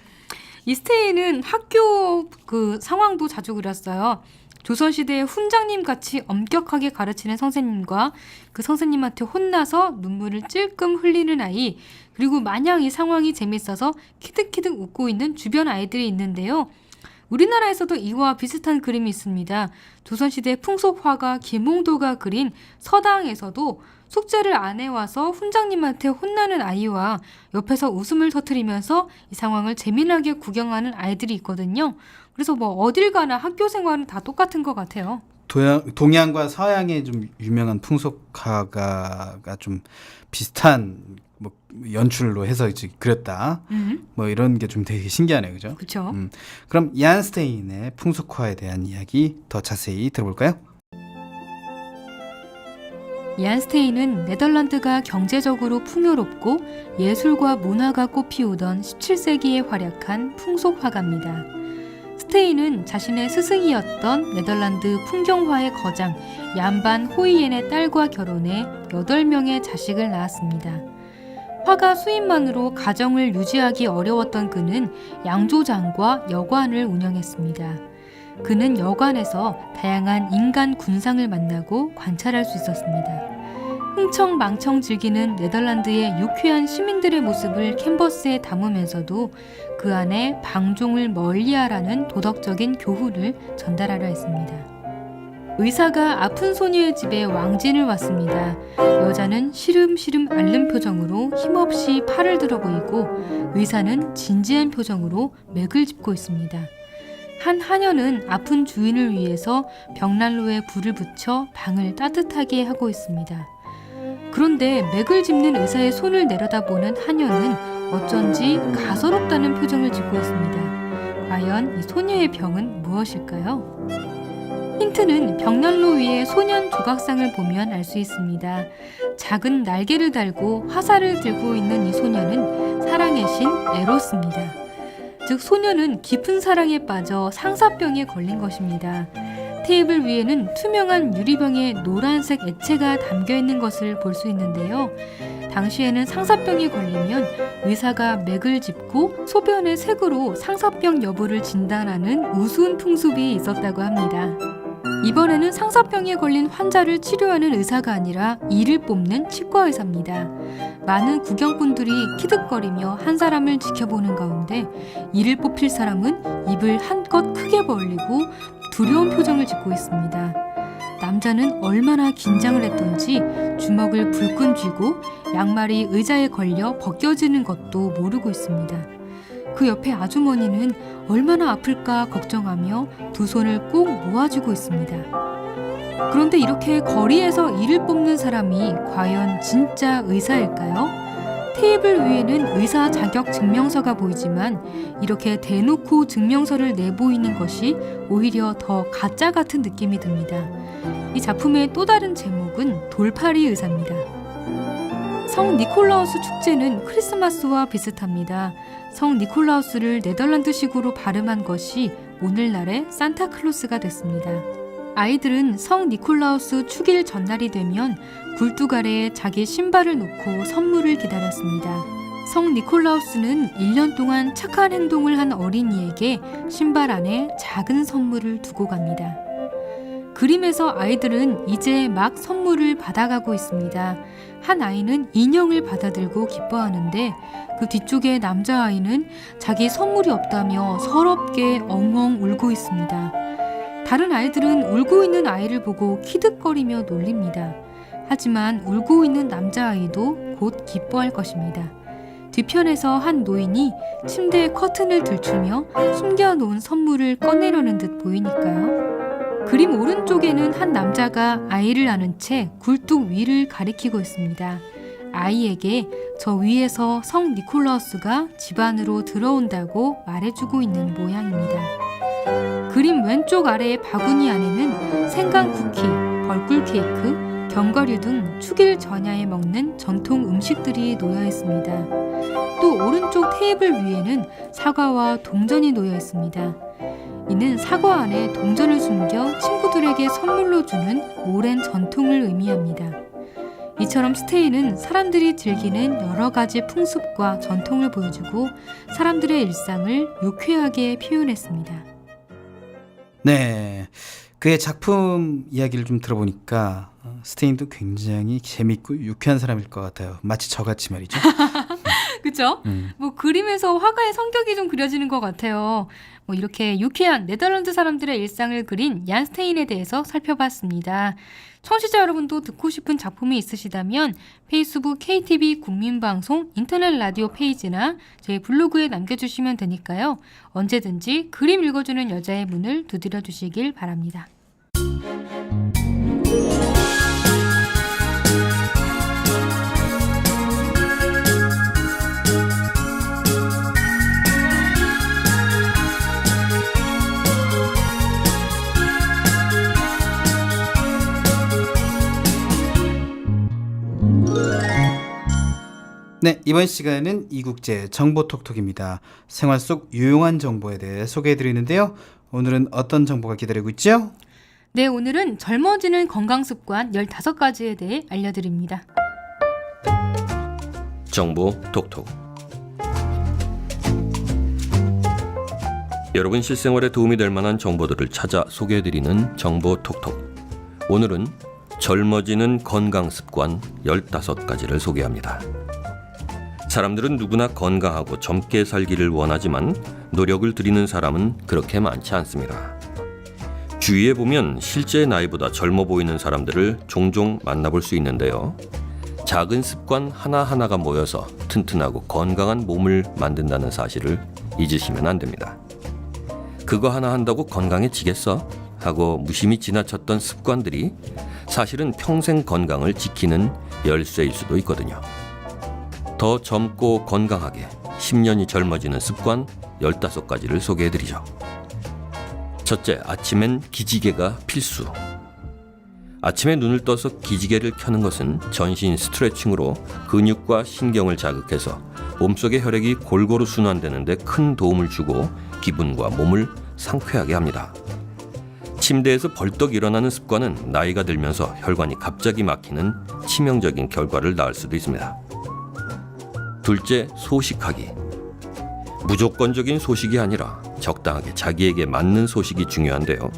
이 스테이는 학교 그 상황도 자주 그렸어요. 조선시대의 훈장님 같이 엄격하게 가르치는 선생님과 그 선생님한테 혼나서 눈물을 찔끔 흘리는 아이, 그리고 마냥 이 상황이 재밌어서 키득키득 웃고 있는 주변 아이들이 있는데요. 우리나라에서도 이와 비슷한 그림이 있습니다. 조선시대 풍속화가 김홍도가 그린 서당에서도 숙제를 안 해와서 훈장님한테 혼나는 아이와 옆에서 웃음을 터뜨리면서 이 상황을 재미나게 구경하는 아이들이 있거든요. 그래서 뭐 어딜 가나 학교 생활은 다 똑같은 것 같아요. 동양과 서양의 좀 유명한 풍속화가 좀 비슷한 뭐 연출로 해서 이제 그렸다. 뭐 이런 게 좀 되게 신기하네요, 그죠? 그렇죠. 그럼 이안 스테인의 풍속화에 대한 이야기 더 자세히 들어볼까요? 이안 스테인은 네덜란드가 경제적으로 풍요롭고 예술과 문화가 꽃피우던 17세기에 활약한 풍속화가입니다. 스테인은 자신의 스승이었던 네덜란드 풍경화의 거장 얀반 호이엔의 딸과 결혼해 8명의 자식을 낳았습니다. 화가 수입만으로 가정을 유지하기 어려웠던 그는 양조장과 여관을 운영했습니다. 그는 여관에서 다양한 인간 군상을 만나고 관찰할 수 있었습니다. 흥청망청 즐기는 네덜란드의 유쾌한 시민들의 모습을 캔버스에 담으면서도 그 안에 방종을 멀리하라는 도덕적인 교훈을 전달하려 했습니다. 의사가 아픈 소녀의 집에 왕진을 왔습니다. 여자는 시름시름 앓는 표정으로 힘없이 팔을 들어 보이고 의사는 진지한 표정으로 맥을 짚고 있습니다. 한 하녀는 아픈 주인을 위해서 벽난로에 불을 붙여 방을 따뜻하게 하고 있습니다. 그런데 맥을 짚는 의사의 손을 내려다보는 하녀는 어쩐지 가소롭다는 표정을 짓고 있습니다. 과연 이 소녀의 병은 무엇일까요? 힌트는 벽난로 위에 소년 조각상을 보면 알 수 있습니다. 작은 날개를 달고 화살을 들고 있는 이 소녀는 사랑의 신 에로스입니다. 즉 소녀는 깊은 사랑에 빠져 상사병에 걸린 것입니다. 테이블 위에는 투명한 유리병에 노란색 액체가 담겨 있는 것을 볼 수 있는데요. 당시에는 상사병에 걸리면 의사가 맥을 짚고 소변의 색으로 상사병 여부를 진단하는 우스운 풍습이 있었다고 합니다. 이번에는 상사병에 걸린 환자를 치료하는 의사가 아니라 이를 뽑는 치과 의사입니다. 많은 구경꾼들이 키득거리며 한 사람을 지켜보는 가운데 이를 뽑힐 사람은 입을 한껏 크게 벌리고 두려운 표정을 짓고 있습니다. 남자는 얼마나 긴장을 했던지 주먹을 불끈 쥐고 양말이 의자에 걸려 벗겨지는 것도 모르고 있습니다. 그 옆에 아주머니는 얼마나 아플까 걱정하며 두 손을 꼭 모아주고 있습니다. 그런데 이렇게 거리에서 이를 뽑는 사람이 과연 진짜 의사일까요? 테이블 위에는 의사 자격 증명서가 보이지만 이렇게 대놓고 증명서를 내보이는 것이 오히려 더 가짜 같은 느낌이 듭니다. 이 작품의 또 다른 제목은 돌팔이 의사입니다. 성 니콜라우스 축제는 크리스마스와 비슷합니다. 성 니콜라우스를 네덜란드식으로 발음한 것이 오늘날의 산타클로스가 됐습니다. 아이들은 성 니콜라우스 축일 전날이 되면 굴뚝 아래에 자기 신발을 놓고 선물을 기다렸습니다. 성 니콜라우스는 1년 동안 착한 행동을 한 어린이에게 신발 안에 작은 선물을 두고 갑니다. 그림에서 아이들은 이제 막 선물을 받아가고 있습니다. 한 아이는 인형을 받아들고 기뻐하는데 그 뒤쪽에 남자아이는 자기 선물이 없다며 서럽게 엉엉 울고 있습니다. 다른 아이들은 울고 있는 아이를 보고 키득거리며 놀립니다. 하지만 울고 있는 남자아이도 곧 기뻐할 것입니다. 뒤편에서 한 노인이 침대의 커튼을 들추며 숨겨놓은 선물을 꺼내려는 듯 보이니까요. 그림 오른쪽에는 한 남자가 아이를 안은 채 굴뚝 위를 가리키고 있습니다. 아이에게 저 위에서 성 니콜라우스가 집 안으로 들어온다고 말해주고 있는 모양입니다. 그림 왼쪽 아래의 바구니 안에는 생강 쿠키, 벌꿀 케이크, 견과류 등 축일 전야에 먹는 전통 음식들이 놓여 있습니다. 또 오른쪽 테이블 위에는 사과와 동전이 놓여 있습니다. 이는 사과 안에 동전을 숨겨 친구들에게 선물로 주는 오랜 전통을 의미합니다. 이처럼 스테이는 사람들이 즐기는 여러 가지 풍습과 전통을 보여주고 사람들의 일상을 유쾌하게 표현했습니다. 네, 그의 작품 이야기를 좀 들어보니까 스테인도 굉장히 재밌고 유쾌한 사람일 것 같아요. 마치 저같이 말이죠. 그렇죠? 뭐 그림에서 화가의 성격이 좀 그려지는 것 같아요. 뭐 이렇게 유쾌한 네덜란드 사람들의 일상을 그린 얀 스테인에 대해서 살펴봤습니다. 청취자 여러분도 듣고 싶은 작품이 있으시다면 페이스북 KTV 국민방송 인터넷 라디오 페이지나 저희 블로그에 남겨주시면 되니까요. 언제든지 그림 읽어주는 여자의 문을 두드려 주시길 바랍니다. 네, 이번 시간은 이국제 정보톡톡입니다. 생활 속 유용한 정보에 대해 소개해드리는데요. 오늘은 어떤 정보가 기다리고 있죠? 네, 오늘은 젊어지는 건강습관 15가지에 대해 알려드립니다. 정보 톡톡. 여러분 실생활에 도움이 될 만한 정보들을 찾아 소개해드리는 정보 톡톡. 오늘은 젊어지는 건강습관 15가지를 소개합니다. 사람들은 누구나 건강하고 젊게 살기를 원하지만 노력을 들이는 사람은 그렇게 많지 않습니다. 주위에 보면 실제 나이보다 젊어 보이는 사람들을 종종 만나볼 수 있는데요. 작은 습관 하나하나가 모여서 튼튼하고 건강한 몸을 만든다는 사실을 잊으시면 안 됩니다. 그거 하나 한다고 건강해지겠어? 하고 무심히 지나쳤던 습관들이 사실은 평생 건강을 지키는 열쇠일 수도 있거든요. 더 젊고 건강하게 10년이 젊어지는 습관 15가지를 소개해드리죠. 첫째, 아침엔 기지개가 필수. 아침에 눈을 떠서 기지개를 켜는 것은 전신 스트레칭으로 근육과 신경을 자극해서 몸속의 혈액이 골고루 순환되는 데 큰 도움을 주고 기분과 몸을 상쾌하게 합니다. 침대에서 벌떡 일어나는 습관은 나이가 들면서 혈관이 갑자기 막히는 치명적인 결과를 낳을 수도 있습니다. 둘째, 소식하기. 무조건적인 소식이 아니라 적당하게 자기에게 맞는 소식이 중요한데요.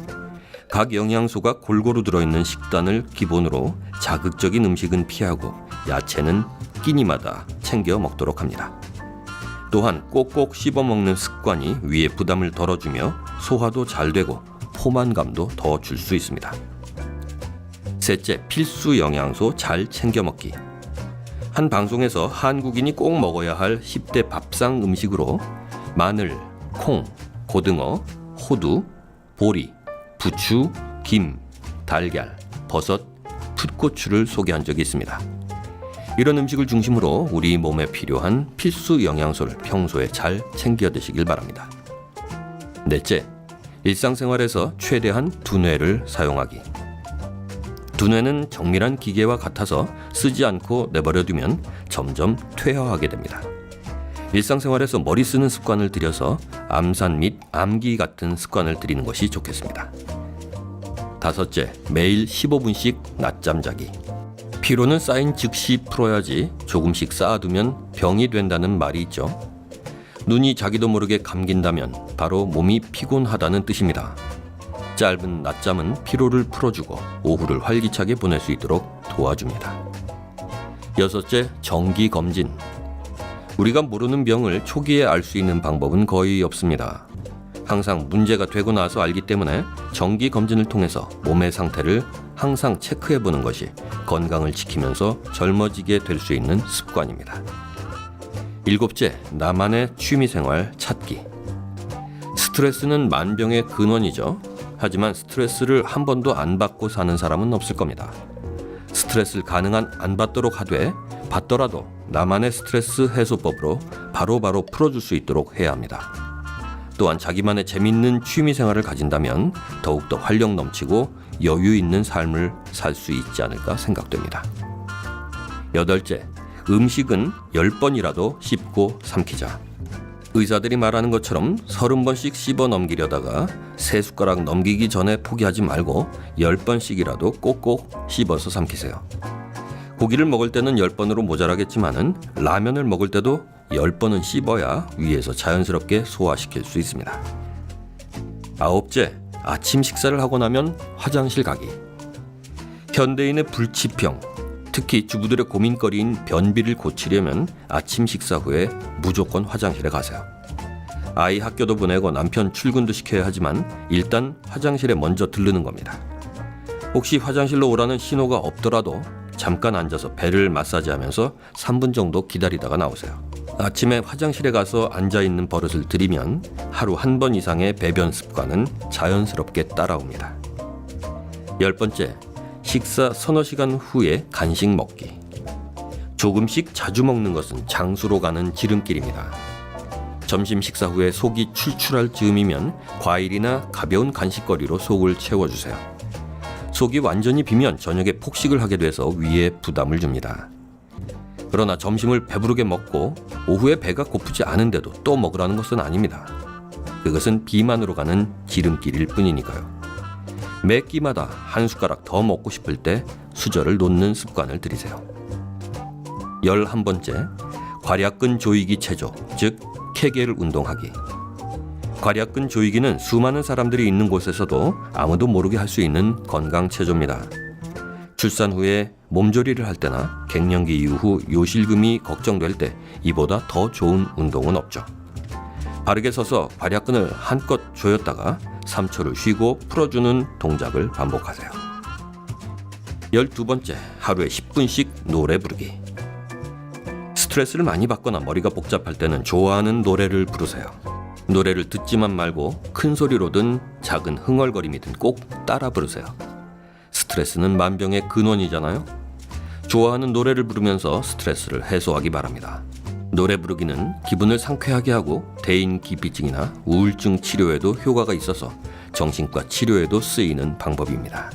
각 영양소가 골고루 들어있는 식단을 기본으로 자극적인 음식은 피하고 야채는 끼니마다 챙겨 먹도록 합니다. 또한 꼭꼭 씹어 먹는 습관이 위의 부담을 덜어주며 소화도 잘 되고 포만감도 더 줄 수 있습니다. 셋째, 필수 영양소 잘 챙겨 먹기. 한 방송에서 한국인이 꼭 먹어야 할 10대 밥상 음식으로 마늘, 콩, 고등어, 호두, 보리, 부추, 김, 달걀, 버섯, 풋고추를 소개한 적이 있습니다. 이런 음식을 중심으로 우리 몸에 필요한 필수 영양소를 평소에 잘 챙겨 드시길 바랍니다. 넷째, 일상생활에서 최대한 두뇌를 사용하기. 두뇌는 정밀한 기계와 같아서 쓰지 않고 내버려두면 점점 퇴화하게 됩니다. 일상생활에서 머리 쓰는 습관을 들여서 암산 및 암기 같은 습관을 들이는 것이 좋겠습니다. 다섯째, 매일 15분씩 낮잠 자기. 피로는 쌓인 즉시 풀어야지 조금씩 쌓아두면 병이 된다는 말이 있죠. 눈이 자기도 모르게 감긴다면 바로 몸이 피곤하다는 뜻입니다. 짧은 낮잠은 피로를 풀어주고 오후를 활기차게 보낼 수 있도록 도와줍니다. 여섯째, 정기검진. 우리가 모르는 병을 초기에 알 수 있는 방법은 거의 없습니다. 항상 문제가 되고 나서 알기 때문에 정기검진을 통해서 몸의 상태를 항상 체크해보는 것이 건강을 지키면서 젊어지게 될 수 있는 습관입니다. 일곱째, 나만의 취미생활 찾기. 스트레스는 만병의 근원이죠. 하지만 스트레스를 한 번도 안 받고 사는 사람은 없을 겁니다. 스트레스를 가능한 안 받도록 하되 받더라도 나만의 스트레스 해소법으로 바로바로 풀어줄 수 있도록 해야 합니다. 또한 자기만의 재밌는 취미생활을 가진다면 더욱더 활력 넘치고 여유 있는 삶을 살 수 있지 않을까 생각됩니다. 여덟째, 음식은 10번이라도 씹고 삼키자. 의사들이 말하는 것처럼 30번씩 씹어 넘기려다가 3숟가락 넘기기 전에 포기하지 말고 10번씩이라도 꼭꼭 씹어서 삼키세요. 고기를 먹을 때는 10번으로 모자라겠지만은 라면을 먹을 때도 10번은 씹어야 위에서 자연스럽게 소화시킬 수 있습니다. 아홉째, 아침 식사를 하고 나면 화장실 가기. 현대인의 불치병, 특히 주부들의 고민거리인 변비를 고치려면 아침 식사 후에 무조건 화장실에 가세요. 아이 학교도 보내고 남편 출근도 시켜야 하지만 일단 화장실에 먼저 들르는 겁니다. 혹시 화장실로 오라는 신호가 없더라도 잠깐 앉아서 배를 마사지하면서 3분 정도 기다리다가 나오세요. 아침에 화장실에 가서 앉아있는 버릇을 들이면 하루 한 번 이상의 배변 습관은 자연스럽게 따라옵니다. 10번째, 식사 서너 시간 후에 간식 먹기. 조금씩 자주 먹는 것은 장수로 가는 지름길입니다. 점심 식사 후에 속이 출출할 즈음이면 과일이나 가벼운 간식거리로 속을 채워주세요. 속이 완전히 비면 저녁에 폭식을 하게 돼서 위에 부담을 줍니다. 그러나 점심을 배부르게 먹고 오후에 배가 고프지 않은데도 또 먹으라는 것은 아닙니다. 그것은 비만으로 가는 지름길일 뿐이니까요. 매 끼마다 한 숟가락 더 먹고 싶을 때 수저를 놓는 습관을 들이세요. 11번째, 괄약근 조이기 체조, 즉 케겔 운동하기. 괄약근 조이기는 수많은 사람들이 있는 곳에서도 아무도 모르게 할 수 있는 건강 체조입니다. 출산 후에 몸조리를 할 때나 갱년기 이후 요실금이 걱정될 때 이보다 더 좋은 운동은 없죠. 바르게 서서 괄약근을 한껏 조였다가 3초를 쉬고 풀어주는 동작을 반복하세요. 12번째, 하루에 10분씩 노래 부르기. 스트레스를 많이 받거나 머리가 복잡할 때는 좋아하는 노래를 부르세요. 노래를 듣지만 말고 큰 소리로든 작은 흥얼거림이든 꼭 따라 부르세요. 스트레스는 만병의 근원이잖아요. 좋아하는 노래를 부르면서 스트레스를 해소하기 바랍니다. 노래 부르기는 기분을 상쾌하게 하고 대인기피증이나 우울증 치료에도 효과가 있어서 정신과 치료에도 쓰이는 방법입니다.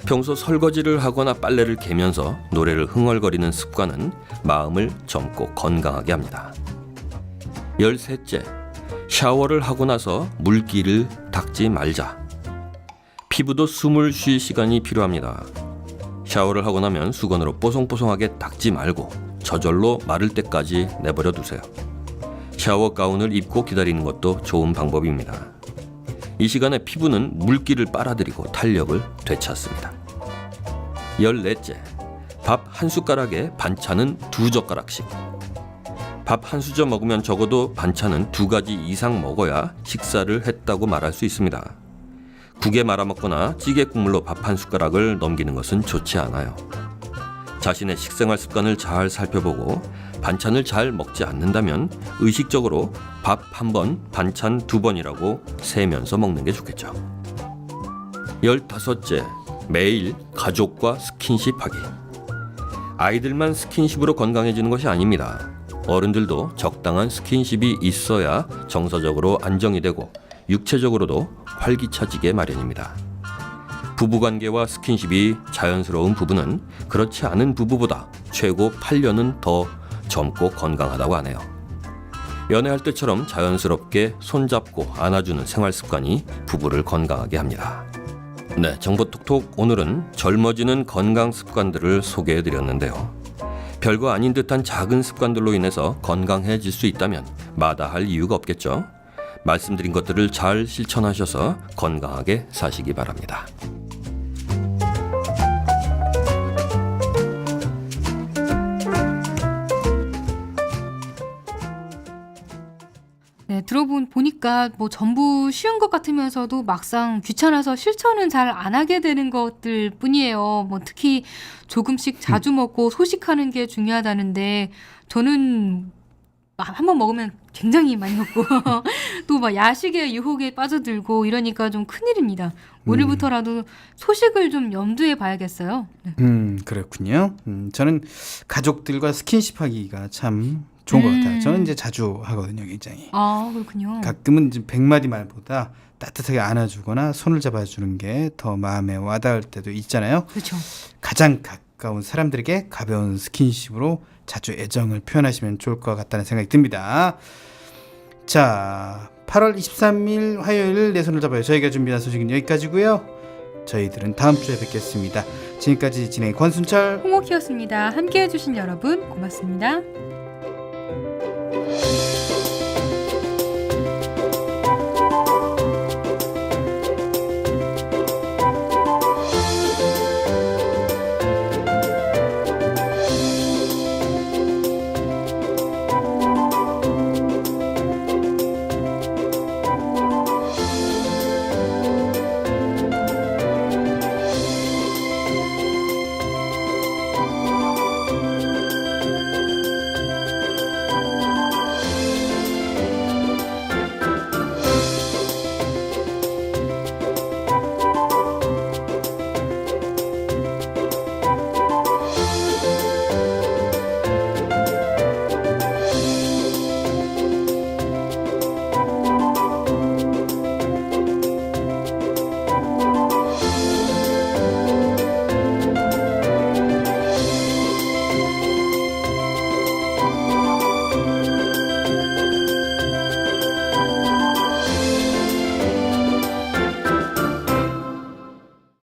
평소 설거지를 하거나 빨래를 개면서 노래를 흥얼거리는 습관은 마음을 젊고 건강하게 합니다. 13째, 샤워를 하고 나서 물기를 닦지 말자. 피부도 숨을 쉴 시간이 필요합니다. 샤워를 하고 나면 수건으로 뽀송뽀송하게 닦지 말고 저절로 마를 때까지 내버려 두세요. 샤워 가운을 입고 기다리는 것도 좋은 방법입니다. 이 시간에 피부는 물기를 빨아들이고 탄력을 되찾습니다. 14째, 밥 한 숟가락에 반찬은 2젓가락씩. 밥 한 수저 먹으면 적어도 반찬은 2가지 이상 먹어야 식사를 했다고 말할 수 있습니다. 국에 말아 먹거나 찌개 국물로 밥 한 숟가락을 넘기는 것은 좋지 않아요. 자신의 식생활 습관을 잘 살펴보고 반찬을 잘 먹지 않는다면 의식적으로 밥 한 번, 반찬 2번이라고 세면서 먹는 게 좋겠죠. 15째, 매일 가족과 스킨십 하기. 아이들만 스킨십으로 건강해지는 것이 아닙니다. 어른들도 적당한 스킨십이 있어야 정서적으로 안정이 되고 육체적으로도 활기차지게 마련입니다. 부부관계와 스킨십이 자연스러운 부부는 그렇지 않은 부부보다 최고 8년은 더 젊고 건강하다고 하네요. 연애할 때처럼 자연스럽게 손잡고 안아주는 생활 습관이 부부를 건강하게 합니다. 네, 정보톡톡 오늘은 젊어지는 건강 습관들을 소개해드렸는데요. 별거 아닌 듯한 작은 습관들로 인해서 건강해질 수 있다면 마다할 이유가 없겠죠. 말씀드린 것들을 잘 실천하셔서 건강하게 사시기 바랍니다. 네, 들어보니까 뭐 전부 쉬운 것 같으면서도 막상 귀찮아서 실천은 잘 안 하게 되는 것들 뿐이에요. 뭐 특히 조금씩 자주 먹고 소식하는 게 중요하다는데 저는 한번 먹으면 굉장히 많이 먹고 또 막 야식의 유혹에 빠져들고 이러니까 좀 큰일입니다. 오늘부터라도 소식을 좀 염두에 봐야겠어요. 네. 그렇군요. 저는 가족들과 스킨십 하기가 참 좋은 것 같아요. 저는 이제 자주 하거든요, 굉장히. 아, 그렇군요. 가끔은 이제 100마디 말보다 따뜻하게 안아주거나 손을 잡아주는 게 더 마음에 와닿을 때도 있잖아요. 그렇죠. 가장 가까운 사람들에게 가벼운 스킨십으로 자주 애정을 표현하시면 좋을 것 같다는 생각이 듭니다. 자, 8월 23일 화요일 내 손을 잡아요. 저희가 준비한 소식은 여기까지고요. 저희들은 다음 주에 뵙겠습니다. 지금까지 진행의 권순철, 홍옥희였습니다. 함께해 주신 여러분 고맙습니다.